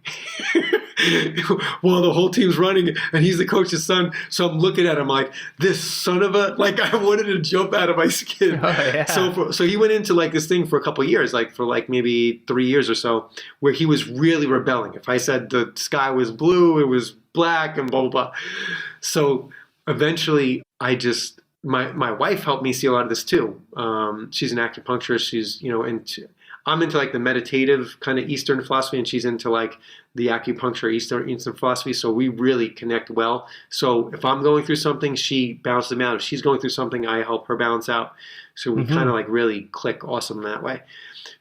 while the whole team's running, and he's the coach's son. So I'm looking at him like, this son of a, like, I wanted to jump out of my skin. Oh, yeah. So he went into like this thing for a couple of years, like for like maybe 3 years or so, where he was really rebelling. If I said the sky was blue, it was black and blah, blah, blah. So eventually my wife helped me see a lot of this too. She's an acupuncturist. She's, I'm into like the meditative kind of Eastern philosophy, and she's into like the acupuncture Eastern philosophy. So we really connect well. So if I'm going through something, she balances me out. If she's going through something, I help her balance out. So we kind of like really click awesome that way.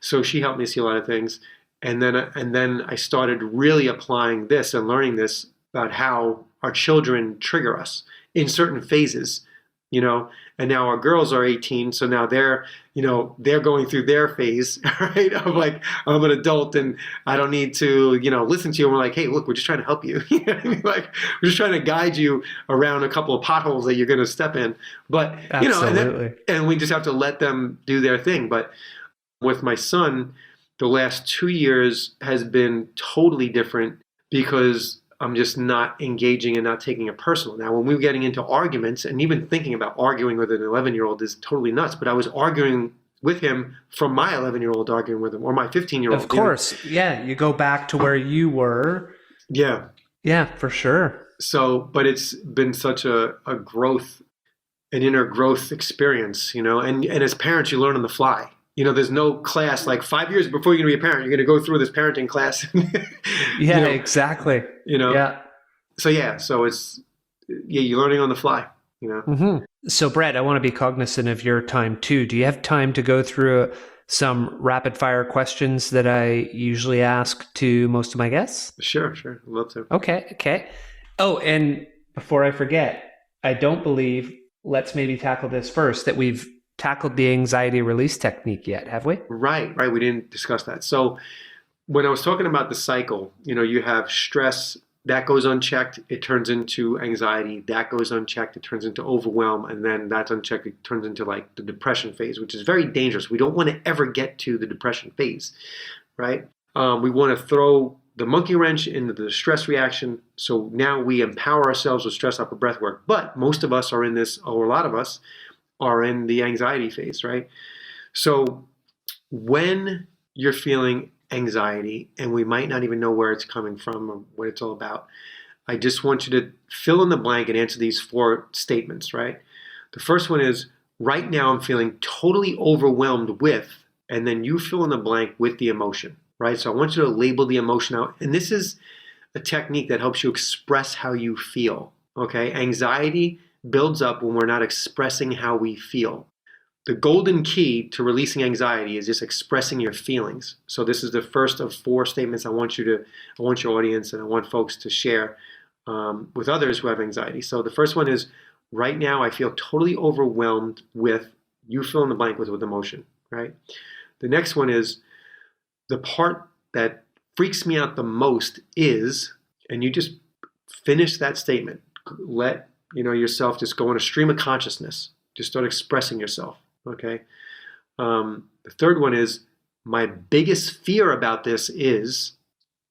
So she helped me see a lot of things. And then I started really applying this and learning this about how our children trigger us in certain phases and now our girls are 18. So now they're going through their phase, right? Of like, I'm an adult and I don't need to, listen to you. And we're like, hey, look, we're just trying to help you. You know what I mean? Like, we're just trying to guide you around a couple of potholes that you're going to step in. But, Absolutely. and we just have to let them do their thing. But with my son, the last 2 years has been totally different because I'm just not engaging and not taking it personal. Now, when we were getting into arguments, and even thinking about arguing with an 11-year-old is totally nuts, but I was arguing with him from my 11-year-old arguing with him, or my 15-year-old. Of course. Yeah. You go back to where you were. Yeah. Yeah, for sure. So, but it's been such a growth, an inner growth experience, and as parents, you learn on the fly. There's no class like 5 years before you're going to be a parent. You're going to go through this parenting class. Yeah, exactly. Yeah. So it's, you're learning on the fly, Mm-hmm. So Brett, I want to be cognizant of your time too. Do you have time to go through some rapid fire questions that I usually ask to most of my guests? Sure. I'd love to. Okay. Oh, and before I forget, I don't believe, let's maybe tackle this first, that we've tackled the anxiety release technique yet, have we? Right. We didn't discuss that. So when I was talking about the cycle, you have stress, that goes unchecked, it turns into anxiety, that goes unchecked, it turns into overwhelm, and then that's unchecked, it turns into like the depression phase, which is very dangerous. We don't want to ever get to the depression phase, right? We want to throw the monkey wrench into the stress reaction. So now we empower ourselves with stress upper breath work. But most of us are in this, or a lot of us are in the anxiety phase, right? So when you're feeling anxiety, and we might not even know where it's coming from or what it's all about, I just want you to fill in the blank and answer these 4 statements, right? The first one is, right now I'm feeling totally overwhelmed with, and then you fill in the blank with the emotion, right? So I want you to label the emotion out. And this is a technique that helps you express how you feel, okay? Anxiety builds up when we're not expressing how we feel. The golden key to releasing anxiety is just expressing your feelings. So this is the first of 4 statements I want your audience and I want folks to share with others who have anxiety. So the first one is, right now I feel totally overwhelmed with, you fill in the blank with emotion, right? The next one is, the part that freaks me out the most is, and you just finish that statement. Let yourself just go on a stream of consciousness. Just start expressing yourself. Okay. The third one is, my biggest fear about this is,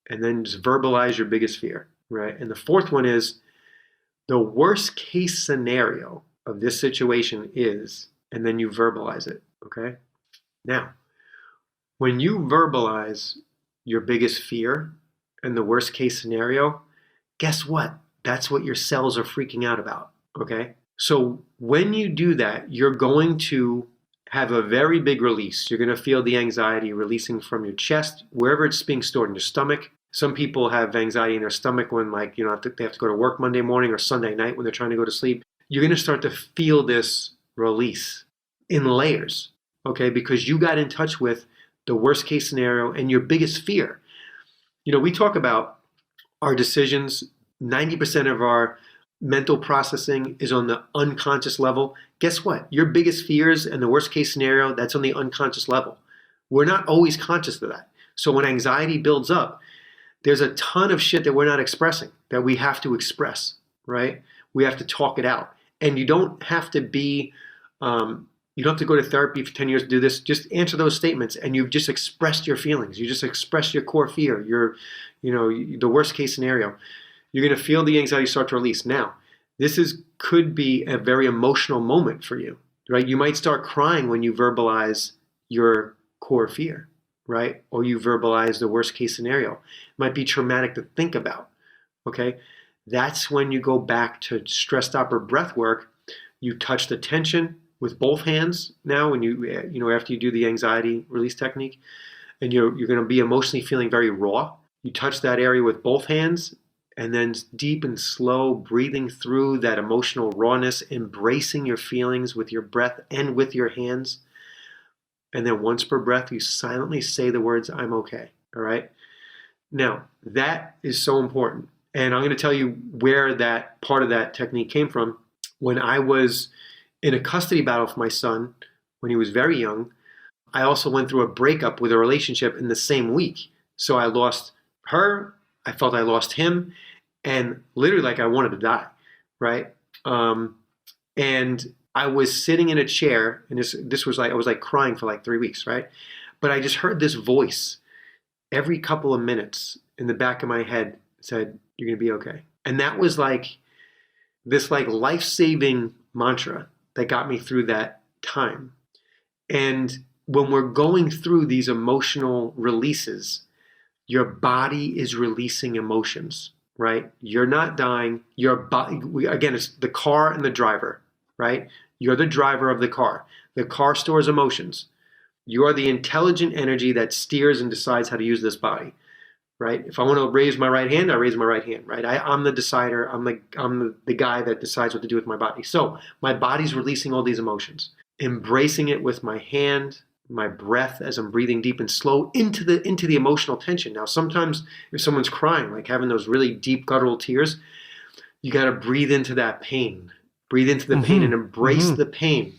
and then just verbalize your biggest fear, right? And the fourth one is, the worst case scenario of this situation is, and then you verbalize it. Okay. Now, when you verbalize your biggest fear and the worst case scenario, guess what? That's what your cells are freaking out about. Okay. So when you do that, you're going to have a very big release. You're going to feel the anxiety releasing from your chest, wherever it's being stored, in your stomach. Some people have anxiety in their stomach when, like, they have to go to work Monday morning or Sunday night when they're trying to go to sleep. You're going to start to feel this release in layers, okay? Because you got in touch with the worst case scenario and your biggest fear. We talk about our decisions. 90% of our mental processing is on the unconscious level. Guess what? Your biggest fears and the worst case scenario, that's on the unconscious level. We're not always conscious of that. So when anxiety builds up, there's a ton of shit that we're not expressing that we have to express, right? We have to talk it out. And you don't have to be, you don't have to go to therapy for 10 years to do this. Just answer those statements and you've just expressed your feelings. You just expressed your core fear, the worst case scenario. You're going to feel the anxiety start to release. Now, this could be a very emotional moment for you, right? You might start crying when you verbalize your core fear, right? Or you verbalize the worst case scenario. It might be traumatic to think about, okay? That's when you go back to stress stopper breath work. You touch the tension with both hands now when after you do the anxiety release technique, and you're going to be emotionally feeling very raw. You touch that area with both hands, and then deep and slow breathing through that emotional rawness, embracing your feelings with your breath and with your hands. And then once per breath, you silently say the words, I'm okay. All right. Now, that is so important. And I'm going to tell you where that part of that technique came from. When I was in a custody battle for my son when he was very young. I also went through a breakup with a relationship in the same week. So I lost her, I felt I lost him, and literally like I wanted to die, right? And I was sitting in a chair, and this was like, I was like crying for like 3 weeks, right? But I just heard this voice every couple of minutes in the back of my head said, "You're going to be okay." And that was like this like life-saving mantra that got me through that time. And when we're going through these emotional releases, your body is releasing emotions, right? You're not dying. Your body, again, it's the car and the driver, right? You're the driver of the car. The car stores emotions. You are the intelligent energy that steers and decides how to use this body, right? If I want to raise my right hand, I raise my right hand, right? I'm the decider. I'm the guy that decides what to do with my body. So my body's releasing all these emotions, embracing it with my hand, my breath as I'm breathing deep and slow into the emotional tension. Now, sometimes if someone's crying, like having those really deep guttural tears, you got to breathe into that pain. Breathe into the pain and embrace the pain.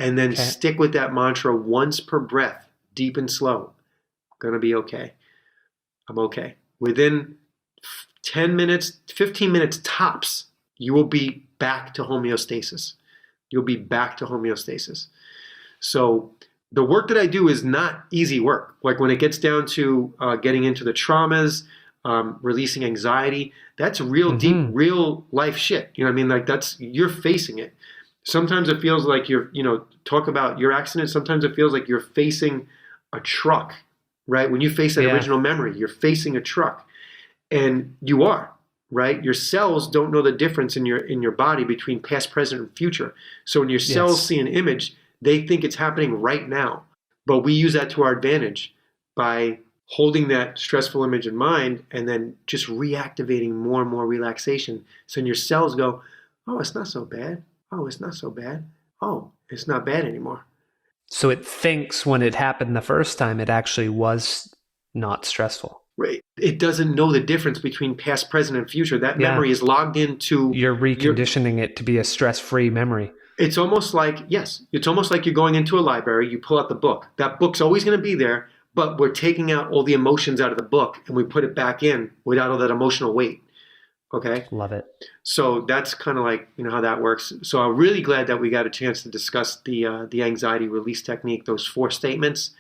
And then stick with that mantra once per breath, deep and slow. I'm going to be okay. I'm okay. Within 10 minutes, 15 minutes tops, you will be back to homeostasis. You'll be back to homeostasis. So the work that I do is not easy work. Like when it gets down to getting into the traumas, releasing anxiety, that's real deep, real life shit. You know what I mean? Like you're facing it. Sometimes it feels like talk about your accident. Sometimes it feels like you're facing a truck, right? When you face that original memory, you're facing a truck, and you are, right? Your cells don't know the difference in your body between past, present, and future. So when your cells see an image, they think it's happening right now. But we use that to our advantage by holding that stressful image in mind and then just reactivating more and more relaxation. So when your cells go, "Oh, it's not so bad. Oh, it's not so bad. Oh, it's not bad anymore." So it thinks when it happened the first time, it actually was not stressful. Right. It doesn't know the difference between past, present, and future. That memory is logged into... You're reconditioning it to be a stress-free memory. It's almost like, it's almost like you're going into a library, you pull out the book. That book's always going to be there, but we're taking out all the emotions out of the book and we put it back in without all that emotional weight. Okay? Love it. So that's kind of like, how that works. So I'm really glad that we got a chance to discuss the anxiety release technique, those 4 statements.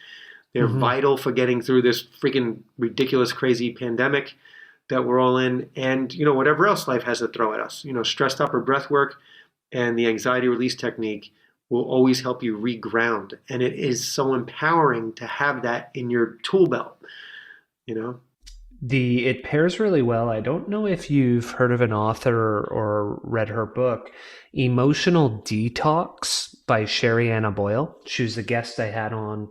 They're vital for getting through this freaking ridiculous, crazy pandemic that we're all in. And, whatever else life has to throw at us, stressed up or breath work and the anxiety release technique will always help you reground. And it is so empowering to have that in your tool belt, It pairs really well. I don't know if you've heard of an author or read her book, Emotional Detox by Sherry Anna Boyle. She was a guest I had on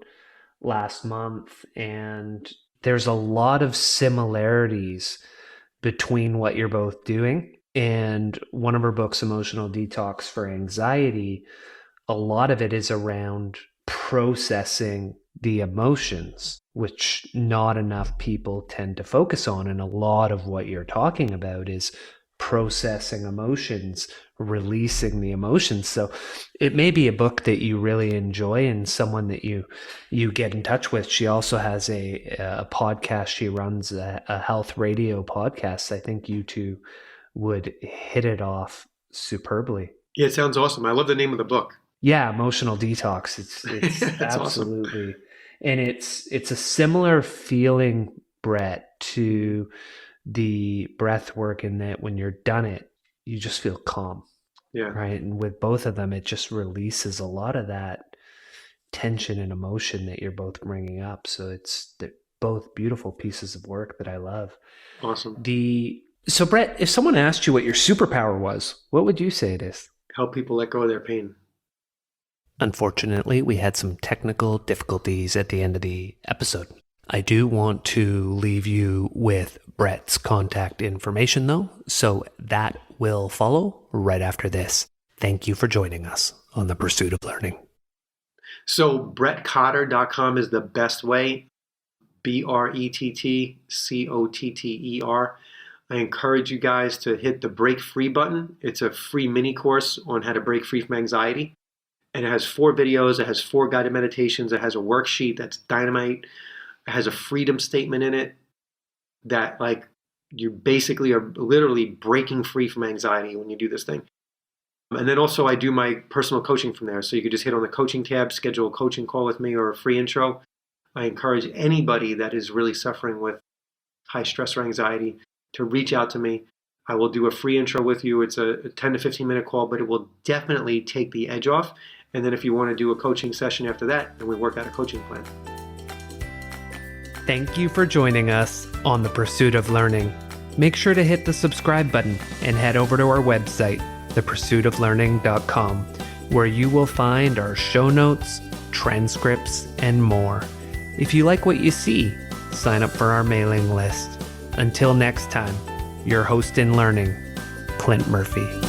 last month, and there's a lot of similarities between what you're both doing. And one of her books, Emotional Detox for Anxiety, a lot of it is around processing the emotions, which not enough people tend to focus on. And a lot of what you're talking about is processing emotions, releasing the emotions. So it may be a book that you really enjoy and someone that you get in touch with. She also has a podcast. She runs a health radio podcast. I think you two would hit it off superbly. Yeah, it sounds awesome. I love the name of the book. Yeah, Emotional Detox. It's absolutely awesome. And it's a similar feeling, Brett, to the breath work in that when you're done it, you just feel calm. Yeah. Right. And with both of them, it just releases a lot of that tension and emotion that you're both bringing up. So they're both beautiful pieces of work that I love. Awesome. So Brett, if someone asked you what your superpower was, what would you say it is? Help people let go of their pain. Unfortunately, we had some technical difficulties at the end of the episode. I do want to leave you with Brett's contact information, though, so that will follow right after this. Thank you for joining us on the pursuit of learning. So brettcotter.com is the best way. BrettCotter. I encourage you guys to hit the break free button. It's a free mini course on how to break free from anxiety. And it has 4 videos. It has 4 guided meditations. It has a worksheet that's dynamite. It has a freedom statement in it that like you basically are literally breaking free from anxiety when you do this thing. And then also I do my personal coaching from there. So you could just hit on the coaching tab, schedule a coaching call with me or a free intro. I encourage anybody that is really suffering with high stress or anxiety to reach out to me. I will do a free intro with you. It's a 10 to 15 minute call, but it will definitely take the edge off. And then if you want to do a coaching session after that, then we work out a coaching plan. Thank you for joining us on The Pursuit of Learning. Make sure to hit the subscribe button and head over to our website, thepursuitoflearning.com, where you will find our show notes, transcripts, and more. If you like what you see, sign up for our mailing list. Until next time, your host in learning, Clint Murphy.